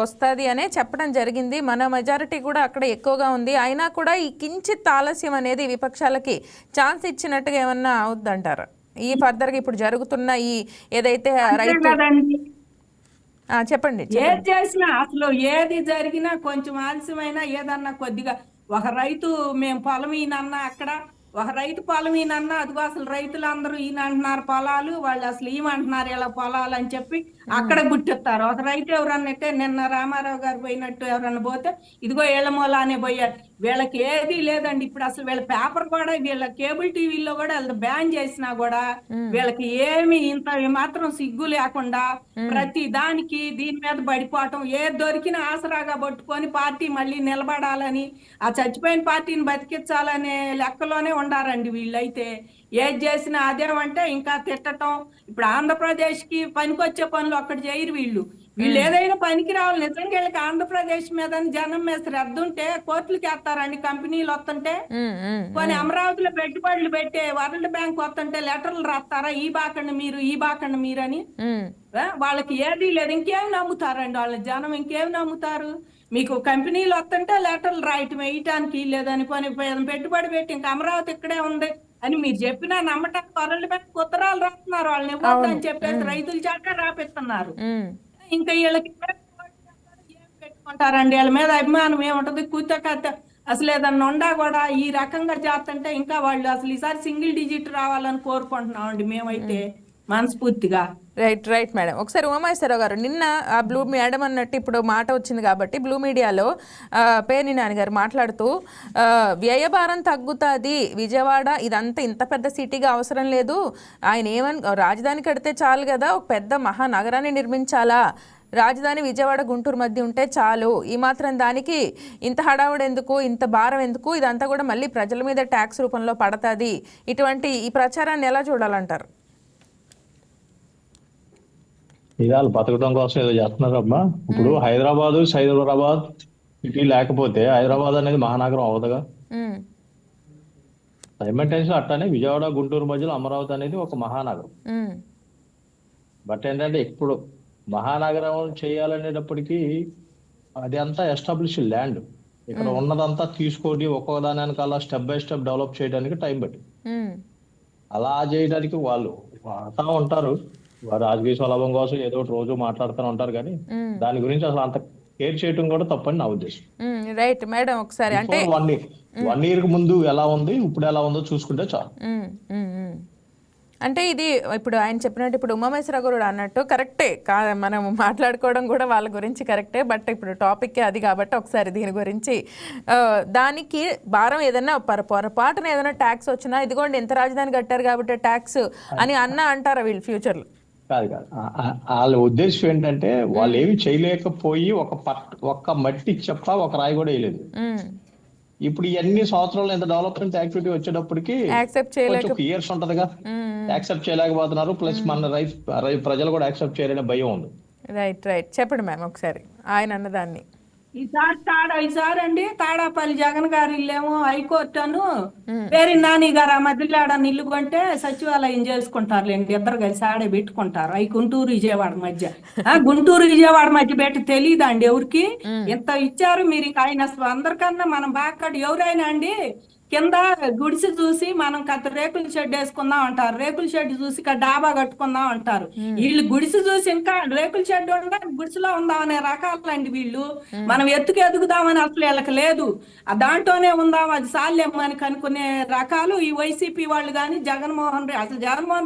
వస్తుంది అనే చెప్పడం జరిగింది. మన మెజారిటీ కూడా అక్కడ ఎక్కువగా ఉంది, అయినా కూడా ఈ కించిత్ ఆలస్యం అనేది విపక్షాలకి ఛాన్స్ ఇచ్చినట్టుగా ఏమన్నా అవుద్దంటారా ఈ ఫర్దర్ గా ఇప్పుడు జరుగుతున్న ఈ ఏదైతే రైతు? చెప్పండి. ఏది చేసినా అసలు ఏది జరిగినా కొంచెం ఆలస్యమైనా ఏదన్నా కొద్దిగా ఒక రైతు మేము పొలం ఈయనన్నా అక్కడ ఒక రైతు పొలం ఈయనన్నా అదిగో అసలు రైతులందరూ ఈయన అంటున్నారు పొలాలు, వాళ్ళు అసలు ఏమంటున్నారు ఇలా పొలాలు అని చెప్పి అక్కడ గుర్తిస్తారు. ఒక రైతు ఎవరన్నా అయితే నిన్న రామారావు గారు పోయినట్టు ఎవరన్నా పోతే ఇదిగో ఏళ్ళమూలానే పోయారు. వీళ్ళకి ఏది లేదండి. ఇప్పుడు అసలు వీళ్ళ పేపర్ కూడా వీళ్ళ కేబుల్ టీవీలో కూడా వీళ్ళ బ్యాన్ చేసినా కూడా వీళ్ళకి ఏమి ఇంత మాత్రం సిగ్గు లేకుండా ప్రతి దానికి దీని మీద పడిపోవటం, ఏది దొరికిన ఆసరాగా పట్టుకొని పార్టీ మళ్ళీ నిలబడాలని, ఆ చచ్చిపోయిన పార్టీని బతికించాలనే లెక్కలోనే ఉండారండి వీళ్ళైతే. ఏది చేసినా అదేమంటే ఇంకా తిట్టటం. ఇప్పుడు ఆంధ్రప్రదేశ్ కి పనికొచ్చే పనులు ఒక్కటి చేయరు వీళ్ళు. వీళ్ళు ఏదైనా పనికి రావాలి. నిజంగా వీళ్ళకి ఆంధ్రప్రదేశ్ మీద జనం మీద శ్రద్ధ ఉంటే కోర్టులకి వేస్తారండి. కంపెనీలు వస్తుంటే కొన్ని అమరావతిలో పెట్టుబడులు పెట్టే వరల్డ్ బ్యాంక్ వస్తుంటే లెటర్లు రాస్తారా ఈ బాకండి మీరు, ఈ బాకండి మీరు అని. వాళ్ళకి ఏది లేదు. ఇంకేం నమ్ముతారండి వాళ్ళ జనం? ఇంకేం నమ్ముతారు? మీకు కంపెనీలు వస్తుంటే లెటర్లు రాయటం వేయటానికి లేదని పెట్టుబడి పెట్టి ఇంకా అమరావతి ఇక్కడే ఉంది అని మీరు చెప్పినా నమ్మటానికి వరల్డ్ బ్యాంక్ ఉత్తరాలు రాస్తున్నారు. వాళ్ళని ఇవ్వద్దని చెప్పేసి రైతుల చేత రాపిస్తున్నారు. ఇంకా వీళ్ళకి ఏం పెట్టుకుంటారండి? వీళ్ళ మీద అభిమానం ఏముంటది? కూతకత్త అసలు ఏదన్నా ఉండా కూడా ఈ రకంగా చేస్తుంటే ఇంకా వాళ్ళు అసలు ఈసారి సింగిల్ డిజిట్ రావాలని కోరుకుంటున్నామండి మేమైతే మనస్ఫూర్తిగా. Right madam. ఒకసారి ఉమామహేశ్వరరావు గారు, నిన్న ఆ బ్లూ మేడం అన్నట్టు ఇప్పుడు మాట వచ్చింది కాబట్టి బ్లూ మీడియాలో పేర్ని నాని గారు మాట్లాడుతూ వ్యయభారం తగ్గుతుంది, విజయవాడ ఇదంతా ఇంత పెద్ద సిటీగా అవసరం లేదు, ఆయన రాజధాని కడితే చాలు కదా, ఒక పెద్ద మహానగరాన్ని నిర్మించాలా, రాజధాని విజయవాడ గుంటూరు మధ్య ఉంటే చాలు, ఈ మాత్రం దానికి ఇంత హడావుడు ఎందుకు, ఇంత భారం ఎందుకు, ఇదంతా కూడా మళ్ళీ ప్రజల మీద ట్యాక్స్ రూపంలో పడుతుంది, ఇటువంటి ఈ ప్రచారాన్ని ఎలా చూడాలంటారు? ఇది వాళ్ళు బతకడం కోసం ఏదో చేస్తున్నారు అమ్మా. ఇప్పుడు సైబరాబాద్ సిటీ లేకపోతే హైదరాబాద్ అనేది మహానగరం అవదుగా. సైమల్టేనియస్ అట్లానే విజయవాడ గుంటూరు మధ్యలో అమరావతి అనేది ఒక మహానగరం. బట్ ఏంటంటే ఇప్పుడు మహానగరం చేయాలనేటప్పటికీ అది అంతా ఎస్టాబ్లిష్ ల్యాండ్. ఇక్కడ ఉన్నదంతా తీసుకొని ఒక్కొక్క దాని వెనకాల స్టెప్ బై స్టెప్ డెవలప్ చేయడానికి టైం పట్టింది. అలా చేయడానికి వాళ్ళు వాడుతూ ఉంటారు. వారు రాజకీయ స్వలాభం కోసం ఏదో ఒకటి రోజు మాట్లాడుతూ ఉంటారు, కానీ దాని గురించి అసలు అంత కేర్ చేయడం కూడా తప్పని నా ఉద్దేశం. Right madam. ఒకసారి అంటే 1 year ముందు ఎలా ఉంది, ఇప్పుడు ఎలా ఉందో చూసుకుంటే చాలు. అంటే ఇది ఇప్పుడు ఆయన చెప్పినట్టు ఇప్పుడు ఉమామహేశ్వరరావు గారు అన్నట్టు కరెక్టే, మనం మాట్లాడుకోవడం కూడా వాళ్ళ గురించి కరెక్టే. బట్ ఇప్పుడు టాపిక్ అది కాబట్టి ఒకసారి దీని గురించి దానికి భారం ఏదైనా పొరపాటున ఏదైనా ట్యాక్స్ వచ్చినా ఇదిగోండి ఎంత రాజధాని కట్టారు కాబట్టి ట్యాక్స్ అని అంటారా వీళ్ళు ఫ్యూచర్లో? కాదు వాళ్ళ ఉద్దేశం ఏంటంటే వాళ్ళు ఏమి చేయలేకపోయి ఒక్క మట్టి చెప్ప ఒక రాయి కూడా వేయలేదు. ఇప్పుడు ఇవన్నీ సంవత్సరాలు ఎంత డెవలప్మెంట్ యాక్టివిటీ వచ్చేటప్పటికి ఇయర్స్ ఉంటదిగా, యాక్సెప్ట్ చేయలేకపోతున్నారు. ప్లస్ మన ప్రజలు కూడా యాక్సెప్ట్ చేయలేని భయం ఉంది. రైట్ చెప్పండి మ్యామ్ ఒకసారి ఆయన అన్నదాన్ని. ఈసారి అండి తాడాపల్లి జగన్ గారి ఇల్లేమో హైకోర్టును పేరు నాని గారు ఆ మధ్యలో ఇల్లు కొంటే సచివాలయం చేసుకుంటారులేండి, ఇద్దరు కలిసి ఆడే పెట్టుకుంటారు. అవి గుంటూరు విజయవాడ మధ్య పెట్టి తెలియదండి ఎవరికి ఎంత ఇచ్చారు మీరు. ఇంకా ఆయన అందరికన్నా మనం బాగా ఎవరైనా అండి కింద గుడిసి చూసి మనం రేకుల షెడ్ వేసుకుందాం అంటారు, రేకుల షెడ్ చూసి డాబా కట్టుకుందాం అంటారు. వీళ్ళు గుడిసి చూసి ఇంకా రేకుల షెడ్ ఉందా గుడిసిలో ఉందాం అనే రకాలండి వీళ్ళు. మనం ఎదుగుదామని అసలు వీళ్ళకి లేదు, దాంట్లోనే ఉందాం అది సాల్యమని కనుక్కునే రకాలు ఈ వైసీపీ వాళ్ళు కానీ జగన్మోహన్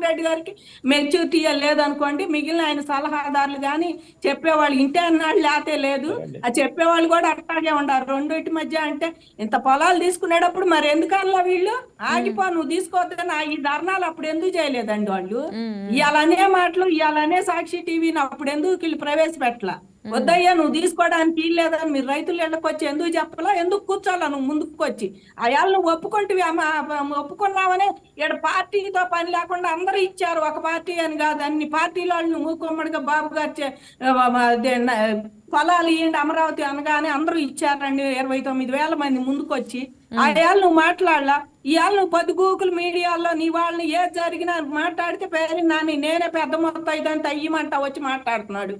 రెడ్డి గారికి మెచ్యూరిటీ లేదనుకోండి. మిగిలిన ఆయన సలహాదారులు కానీ చెప్పేవాళ్ళు ఇంటే అన్నాడు లేతే లేదు, ఆ చెప్పేవాళ్ళు కూడా అట్లాగే ఉండారు. రెండింటి మధ్య అంటే ఇంత పొలాలు తీసుకునేటప్పుడు మరి ఎందుకన్నా వీళ్ళు ఆగిపో నువ్వు తీసుకోవద్దని ఈ ధర్నాలు అప్పుడు ఎందుకు చేయలేదండి వాళ్ళు? ఇవాళనే మాటలు ఇవాళనే సాక్షి టీవీని అప్పుడు ఎందుకు వీళ్ళు ప్రవేశపెట్టలా? వద్దయ్యా నువ్వు తీసుకోవడానికి వీల్లేదని మీరు రైతులు ఇళ్ళకి వచ్చి ఎందుకు చెప్పలా? ఎందుకు కూర్చోాలా నువ్వు ముందుకు వచ్చి? అయాలు నువ్వు ఒప్పుకున్నావనే ఇక్కడ పార్టీతో పని లేకుండా అందరూ ఇచ్చారు, ఒక పార్టీ అని కాదు అన్ని పార్టీల వాళ్ళు మూకుమ్మడిగా బాబు గారు పొలాలు ఇవ్వండి అమరావతి అనగానే అందరూ ఇచ్చారండి. 29,000 మంది ముందుకు వచ్చి అయాలు నువ్వు మాట్లాడలా? ఇవాళ నువ్వు పొద్దుగూకులు మీడియాలో నీ వాళ్ళని ఏది జరిగినా మాట్లాడితే పేరు నాని నేనే పెద్ద మొత్తం ఇదంతా అయ్యమంటా వచ్చి మాట్లాడుతున్నాడు.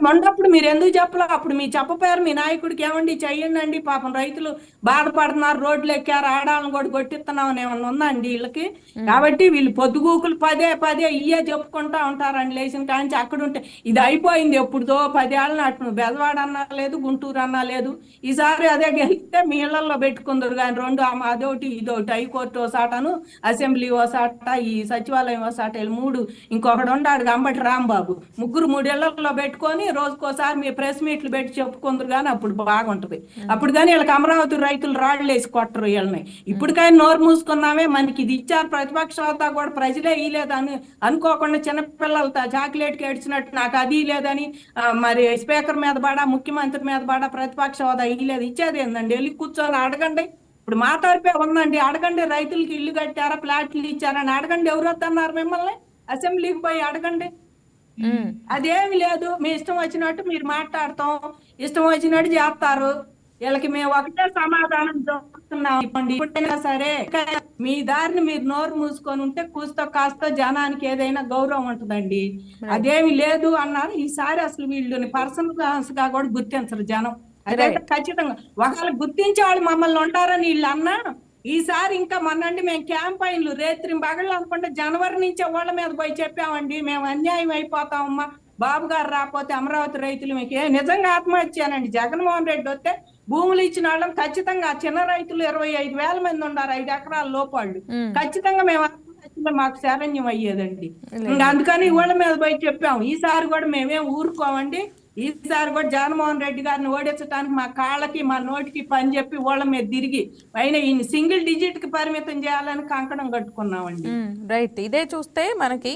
మొన్నప్పుడు మీరు ఎందుకు చెప్పలే? అప్పుడు మీ చెప్పపోయారు మీ నాయకుడికి, ఏమండి చెయ్యండి పాపం రైతులు బాధపడుతున్నారు, రోడ్లు ఎక్కారు, ఆడాలను కూడా కొట్టిస్తున్నాం అని ఏమన్నా ఉందండి వీళ్ళకి? కాబట్టి వీళ్ళు పొద్దుగూకులు పదే పదే ఇయ్యే చెప్పుకుంటా ఉంటారండి లేచిన కాంచి. అక్కడ ఉంటే ఇది అయిపోయింది ఎప్పుడుదో 10 ఏళ్ళ నాటు. బెజవాడ అన్నా లేదు, గుంటూరు అన్నా లేదు. ఈసారి అదే గెలిస్తే మీ ఇళ్లలో పెట్టుకుందరు కానీ రెండు అదొకటి ఇదొకటి, హైకోర్టు ఓసాటను, అసెంబ్లీ ఓసాట, ఈ సచివాలయం ఓసాట, 3. ఇంకొకడు ఉన్నాడు అంబటి రాంబాబు. 3 ఇళ్లలో పెట్టుకొని రోజుకోసారి మీ ప్రెస్ మీట్లు పెట్టి చెప్పుకుందరు కానీ అప్పుడు బాగుంటది. అప్పుడు కానీ వీళ్ళకి అమరావతి రైతులు రాళ్ళు వేసి కొట్టరు వీళ్ళని. ఇప్పటికైనా నోరు మూసుకున్నామే, మనకి ఇది ఇచ్చారు ప్రతిపక్ష హోదా కూడా ప్రజలే ఇయ్యలేదని అనుకోకుండా చిన్నపిల్లలతో చాక్లెట్కి ఏడ్చినట్టు నాకు అది లేదని మరి స్పీకర్ మీద పడా, ముఖ్యమంత్రి మీద పడా, ప్రతిపక్ష హోదా ఇయ్యలేదు. ఇచ్చేది ఏందండి? వెళ్ళి కూర్చొని అడగండి. ఇప్పుడు మా తరపే ఉందండి, అడగండి. రైతులకి ఇల్లు కట్టారా, ప్లాట్లు ఇచ్చారని అడగండి. ఎవరు వద్దన్నారు మిమ్మల్ని? అసెంబ్లీకి పోయి అడగండి. అదేమి లేదు, మీ ఇష్టం వచ్చినట్టు మీరు మాట్లాడతాం, ఇష్టం వచ్చినట్టు చేస్తారు. వీళ్ళకి మేము ఒకటే సమాధానం చెప్తున్నాం. ఇప్పుడైనా సరే మీ దారిని మీరు నోరు మూసుకొని ఉంటే కూస్తో కాస్తో జనానికి ఏదైనా గౌరవం ఉంటుందండి. అదేమి లేదు అన్నారు. ఈసారి అసలు వీళ్ళని పర్సనల్ గా కూడా గుర్తించరు జనం. అదైతే ఖచ్చితంగా ఒకవేళ గుర్తించే వాళ్ళు మమ్మల్ని ఉంటారని వీళ్ళు అన్నా, ఈసారి ఇంకా మొన్నండి మేము క్యాంపైన్లు రేత్రి పగళ్ళు అనుకుంటే జనవరి నుంచే వాళ్ళ మీద పోయి చెప్పామండి, మేము అన్యాయం అయిపోతామమ్మా, బాబు గారు రాకపోతే అమరావతి రైతులు మీకు నిజంగా ఆత్మహత్యానండి. జగన్మోహన్ రెడ్డి వస్తే భూములు ఇచ్చిన వాళ్ళం ఖచ్చితంగా, చిన్న రైతులు 25,000 మంది ఉన్నారు 5 ఎకరాల లోపాళ్ళు, ఖచ్చితంగా మేము మాకు శరణ్యం అయ్యేదండి. అందుకని వాళ్ళ మీద పోయి చెప్పాము. ఈసారి కూడా మేమేం ఊరుకోమండి. ఈసారి కూడా జగన్మోహన్ రెడ్డి గారిని ఓడించడానికి మా కాళ్ళకి మా నోటికి పని చెప్పి వాళ్ళ మీద తిరిగి పైన ఈ సింగిల్ డిజిట్ కి పరిమితం చేయాలని కంకణం కట్టుకున్నామండి. రైట్. ఇదే చూస్తే మనకి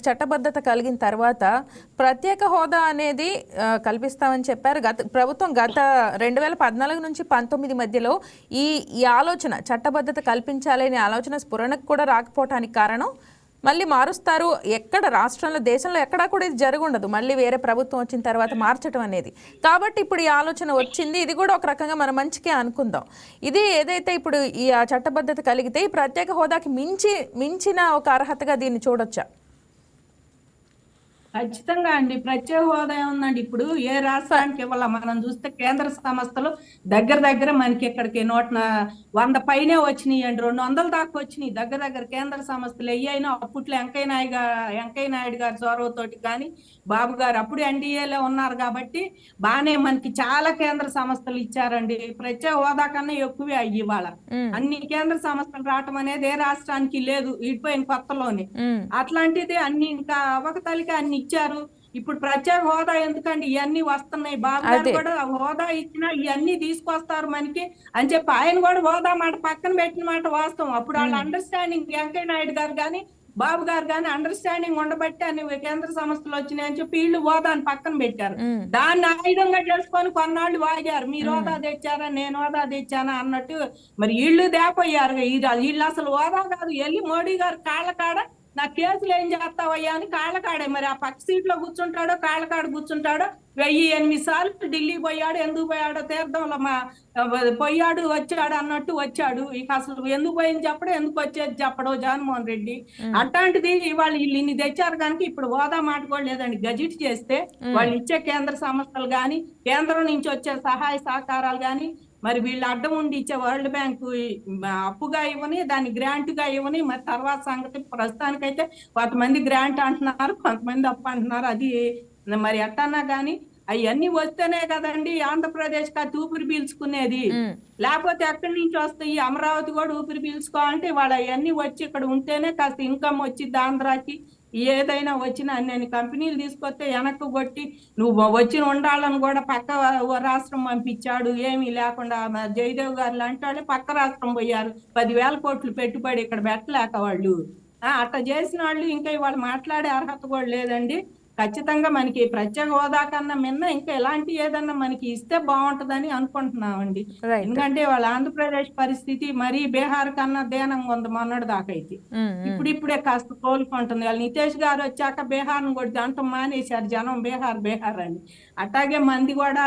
చట్టబద్ధత కలిగిన తర్వాత ప్రత్యేక హోదా అనేది కల్పిస్తామని చెప్పారు. ప్రభుత్వం గత 2014 నుంచి 19 మధ్యలో ఈ ఆలోచన చట్టబద్ధత కల్పించాలనే ఆలోచన స్ఫురణకు కూడా రాకపోవటానికి కారణం మళ్ళీ మారుస్తారు. ఎక్కడ రాష్ట్రంలో దేశంలో ఎక్కడా కూడా ఇది జరగundదు. మళ్ళీ వేరే ప్రభుత్వం వచ్చిన తర్వాత మార్చడం అనేది. కాబట్టి ఇప్పుడు ఈ ఆలోచన వచ్చింది. ఇది కూడా ఒక రకంగా మన మంచికే అనుకుందాం. ఇది ఏదైతే ఇప్పుడు ఈ చట్టబద్ధత కలిగితే ఈ ప్రత్యేక హోదాకి మించిన ఒక అర్హతగా దీన్ని చూడొచ్చా? ఖచ్చితంగా అండి. ప్రత్యేక హోదా ఉందండి. ఇప్పుడు ఏ రాష్ట్రానికి ఇవ్వాల మనం చూస్తే కేంద్ర సంస్థలు దగ్గర మనకి ఇక్కడికి 100 పైనే వచ్చినాయి అండి, 200 దాకా వచ్చినాయి దగ్గర కేంద్ర సంస్థలు. అయినా అప్పట్లో వెంకయ్య నాయుడు గారి చొరవతోటి కానీ బాబు గారు అప్పుడు ఎన్డీఏలో ఉన్నారు కాబట్టి బానే మనకి చాలా కేంద్ర సంస్థలు ఇచ్చారండి. ప్రత్యేక హోదా కన్నా ఎక్కువే అయ్యి ఇవాళ అన్ని కేంద్ర సంస్థలు రావటం అనేది ఏ రాష్ట్రానికి లేదు ఇడిపోయిన కొత్తలోనే. అట్లాంటిది అన్ని ఇంకా అవకతలికి అన్ని ఇచ్చారు. ఇప్పుడు ప్రత్యేక హోదా ఎందుకండి, ఇవన్నీ వస్తున్నాయి. బాబు గారు కూడా హోదా ఇచ్చినా ఇవన్నీ తీసుకొస్తారు మనకి అని చెప్పి ఆయన కూడా హోదా మాట పక్కన పెట్టిన మాట వాస్తవం. అప్పుడు వాళ్ళ అండర్స్టాండింగ్ వెంకయ్య నాయుడు గారు కానీ బాబు గారు కానీ అండర్స్టాండింగ్ ఉండబట్టి అన్ని కేంద్ర సంస్థలు వచ్చినాయని చెప్పి వీళ్ళు హోదాని పక్కన పెట్టారు. దాన్ని ఆయుధంగా చేసుకొని కొన్నాళ్ళు వాగారు, మీరు హోదా తెచ్చారా నేను హోదా తెచ్చానా అన్నట్టు. మరి వీళ్ళు దేపోయారు. వీళ్ళు అసలు హోదా కాదు, వెళ్ళి మోడీ గారు కాళ్ళ కాడ నా కేసులు ఏం చేస్తావయ్యా అని కాళ్ళకాడే. మరి ఆ పక్క సీట్ లో కూర్చుంటాడో కాళ్ళకాడ కూర్చుంటాడో 1008 సార్లు ఢిల్లీ పోయాడు. ఎందుకు పోయాడో తీర్థంలో పోయాడు వచ్చాడు అన్నట్టు వచ్చాడు. ఇక అసలు ఎందుకు పోయింది చెప్పడం, ఎందుకు వచ్చేది చెప్పడం జగన్మోహన్ రెడ్డి. అట్లాంటిది వాళ్ళు ఇన్ని తెచ్చారు కనుక ఇప్పుడు హోదా మాట కూడా లేదండి. గజిట్ చేస్తే వాళ్ళు ఇచ్చే కేంద్ర సంస్థలు గాని కేంద్రం నుంచి వచ్చే సహాయ సహకారాలు గాని మరి వీళ్ళు అడ్డం ఉండి ఇచ్చే వరల్డ్ బ్యాంకు అప్పుగా ఇవ్వని, దాన్ని గ్రాంట్ గా ఇవ్వని. మరి తర్వాత సంగతి ప్రస్తుతానికైతే కొంతమంది గ్రాంట్ అంటున్నారు, కొంతమంది అప్పు అంటున్నారు. అది మరి ఎట్టన్నా కానీ అవన్నీ వస్తేనే కదండి ఆంధ్రప్రదేశ్ కా ఊపిరి పీల్చుకునేది. లేకపోతే ఎక్కడి నుంచి వస్తాయి? అమరావతి కూడా ఊపిరి పీల్చుకోవాలంటే వాళ్ళు అవన్నీ వచ్చి ఇక్కడ ఉంటేనే కాస్త ఇన్కమ్ వచ్చింది ఆంధ్రాకి. ఏదైనా వచ్చినా అన్ని కంపెనీలు తీసుకొస్తే వెనక్కు కొట్టి నువ్వు వచ్చిన ఉండాలని కూడా పక్క రాష్ట్రం పంపించాడు. ఏమీ లేకుండా జయదేవ్ గారు లాంటి వాళ్ళు పక్క రాష్ట్రం పోయారు. 10,000 కోట్లు పెట్టుబడి ఇక్కడ పెట్టలేక వాళ్ళు అట్లా చేసిన వాళ్ళు ఇంకా వాళ్ళు మాట్లాడే అర్హత కూడా లేదండి. ఖచ్చితంగా మనకి ప్రత్యేక హోదా కన్నా మిన్న ఇంకా ఎలాంటి ఏదన్నా మనకి ఇస్తే బాగుంటదని అనుకుంటున్నామండి. ఎందుకంటే వాళ్ళ ఆంధ్రప్రదేశ్ పరిస్థితి మరీ బీహార్ కన్నా దీనంగా ఉంది మొన్నటి దాకా అయితే. ఇప్పుడే కాస్త కోలుకుంటుంది. వాళ్ళు నితీష్ గారు వచ్చాక బీహార్ ను కూడా అంటం మానేశారు జనం, బీహార్ అని. అట్లాగే మంది కూడా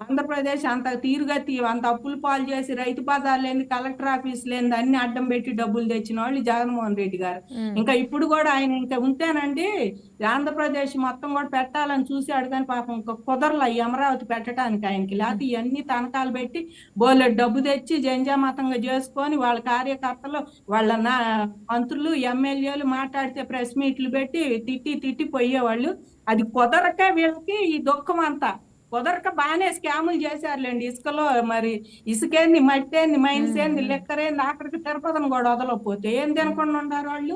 ఆంధ్రప్రదేశ్ అంత తీరుగతి అంత అప్పులు పాలు చేసి రైతు బజార్ లేని కలెక్టర్ ఆఫీస్ లేని అన్ని అడ్డం పెట్టి డబ్బులు తెచ్చిన వాళ్ళు జగన్మోహన్ రెడ్డి గారు. ఇంకా ఇప్పుడు కూడా ఆయన ఇంకా ఉంటేనండి ఆంధ్రప్రదేశ్ మొత్తం కూడా పెట్టాలని చూసాడు, కానీ పాపం ఇంకా కుదరలా ఈ అమరావతి పెట్టడానికి ఆయనకి. లేకపోతే ఇవన్నీ తనఖాలు పెట్టి బోలెడు డబ్బు తెచ్చి జంజామతంగా చేసుకొని వాళ్ళ కార్యకర్తలు వాళ్ళ మంత్రులు ఎమ్మెల్యేలు మాట్లాడితే ప్రెస్ మీట్లు పెట్టి తిట్టి పోయేవాళ్ళు. అది కుదరక వీళ్ళకి ఈ దుఃఖం అంతా కుదరక బాగానే స్కాములు చేశారులేండి. ఇసుకలో మరి ఇసుకేంది, మట్టి ఏంది, మైన్స్ ఏంది, లెక్కరేంది, ఆఖరికి తిరుపతిని కూడా వదలకపోతే ఏం తినకుండా ఉన్నారు వాళ్ళు.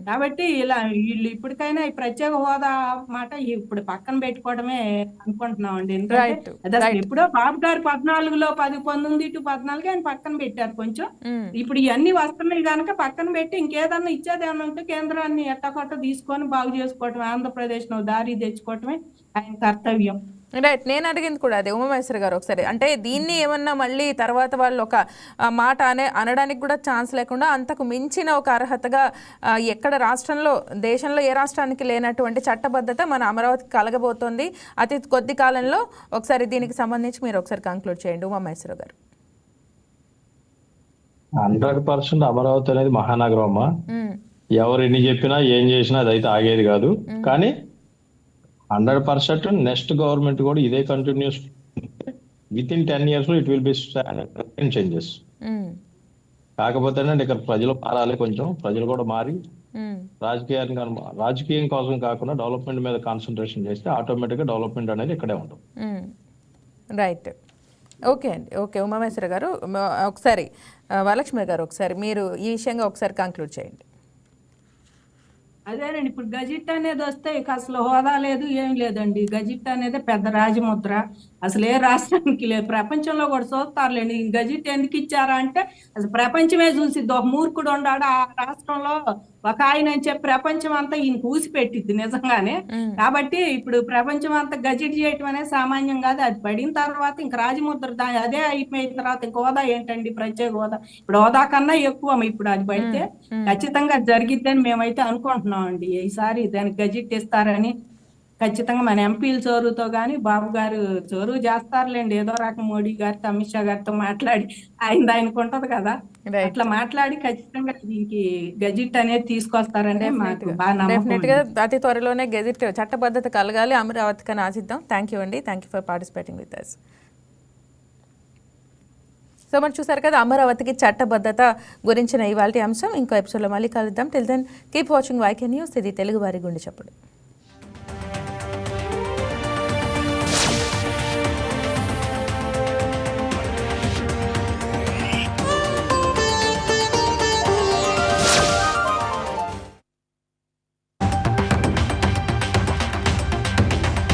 కాబట్టి ఇలా వీళ్ళు ఇప్పటికైనా ఈ ప్రత్యేక హోదా మాట ఇప్పుడు పక్కన పెట్టుకోవడమే అనుకుంటున్నామండి. ఎందుకంటే అది అసలు ఎప్పుడో బాబు గారు 14లో 19-14 ఆయన పక్కన పెట్టారు కొంచెం. ఇప్పుడు ఇవన్నీ వస్తున్నాయి కనుక పక్కన పెట్టి ఇంకేదన్నా ఇచ్చేదేమన్నా ఉంటే కేంద్రాన్ని ఎట్టకొట్ట తీసుకొని బాగు చేసుకోవటమే, ఆంధ్రప్రదేశ్ దారి తెచ్చుకోవటమే ఆయన కర్తవ్యం. రైట్, నేను అడిగింది కూడా అదే ఉమామహేశ్వరి గారు. ఒకసారి అంటే దీన్ని ఏమన్నా మళ్ళీ తర్వాత వాళ్ళు ఒక మాట అనడానికి కూడా ఛాన్స్ లేకుండా అంతకు మించిన ఒక అర్హతగా ఎక్కడ రాష్ట్రంలో దేశంలో ఏ రాష్ట్రానికి లేనటువంటి చట్టబద్ధత మన అమరావతికి కలగబోతోంది అతి కొద్ది కాలంలో. ఒకసారి దీనికి సంబంధించి మీరు ఒకసారి కంక్లూడ్ చేయండి ఉమామహేశ్వరి గారు. 100% అమరావతి అనేది మహానగరం అమ్మా. ఎవరు ఎన్ని చెప్పినా ఏం చేసినా అదైతే ఆగేది కాదు. కానీ 100% నెక్స్ట్ గవర్నమెంట్ కూడా ఇదే కంటిన్యూస్ విత్ ఇన్ 10 years లో ఇట్ విల్ బి చేంజెస్. కాకపోతే ఇక్కడ ప్రజలు మారాలి, కొంచెం ప్రజలు కూడా మారి రాజకీయం కోసం కాకుండా డెవలప్మెంట్ మీద కాన్సన్ట్రేషన్ చేస్తే ఆటోమేటిక్గా డెవలప్మెంట్ అనేది ఇక్కడే ఉంటుంది. రైట్, ఓకే అండి. ఓకే ఉమామహేశ్వరి గారు, ఒకసారి వరలక్ష్మి గారు ఒకసారి మీరు ఈ విషయంగా ఒకసారి కంక్లూడ్ చేయండి. అదేనండి, ఇప్పుడు గజిట్ అనేది వస్తే ఇక అసలు హోదా లేదు, ఏం లేదండి. గజిట్ అనేది పెద్ద రాజముద్ర, అసలు ఏ రాష్ట్రానికి లేదు. ప్రపంచంలో కూడా చూస్తారులేండి. గజిట్ ఎందుకు ఇచ్చారా అంటే అసలు ప్రపంచమే చూసిద్ది. ఒక మూర్ఖుడు ఉన్నాడు ఆ రాష్ట్రంలో ఒక ఆయన అని చెప్పి ప్రపంచం అంతా ఈయన కూసిపెట్టిద్ది నిజంగానే. కాబట్టి ఇప్పుడు ప్రపంచం అంతా గజిట్ చేయటం అనేది సామాన్యం కాదు. అది పడిన తర్వాత ఇంక రాజముద్ర అదే అయిపోయిన తర్వాత ఇంక హోదా ఏంటండి, ప్రత్యేక హోదా ఇప్పుడు హోదా కన్నా ఎక్కువ ఇప్పుడు అది పడితే ఖచ్చితంగా జరిగిద్దని మేమైతే అనుకుంటున్నాం అండి. ఈసారి దానికి గజిట్ ఇస్తారని ఖచ్చితంగా మన ఎంపీల చోరుతో కానీ బాబు గారు చోరు చేస్తారులేండి. ఏదో రకం మోడీ గారితో అమిత్ షా గారితో మాట్లాడి ఆయనకు ఉంటది కదా, అట్లా మాట్లాడి ఖచ్చితంగా దీనికి గజిట్ అనేది తీసుకొస్తారంటే మాకు బాగా నమ్మకం. అతి త్వరలోనే గెజిట్ చట్టబద్ధత కలగాలి అమరావతికి అని ఆశిద్దాం. థ్యాంక్ యూ అండి, thank you for participating with us. So మరి చూసారు కదా అమరావతికి చట్టబద్ధత గురించిన ఇవాళ అంశం. ఇంకో ఎపిసోడ్లో మళ్ళీ కలుద్దాం. Till then keep watching YK news. ఇది తెలుగు వారి గుండె చప్పుడు.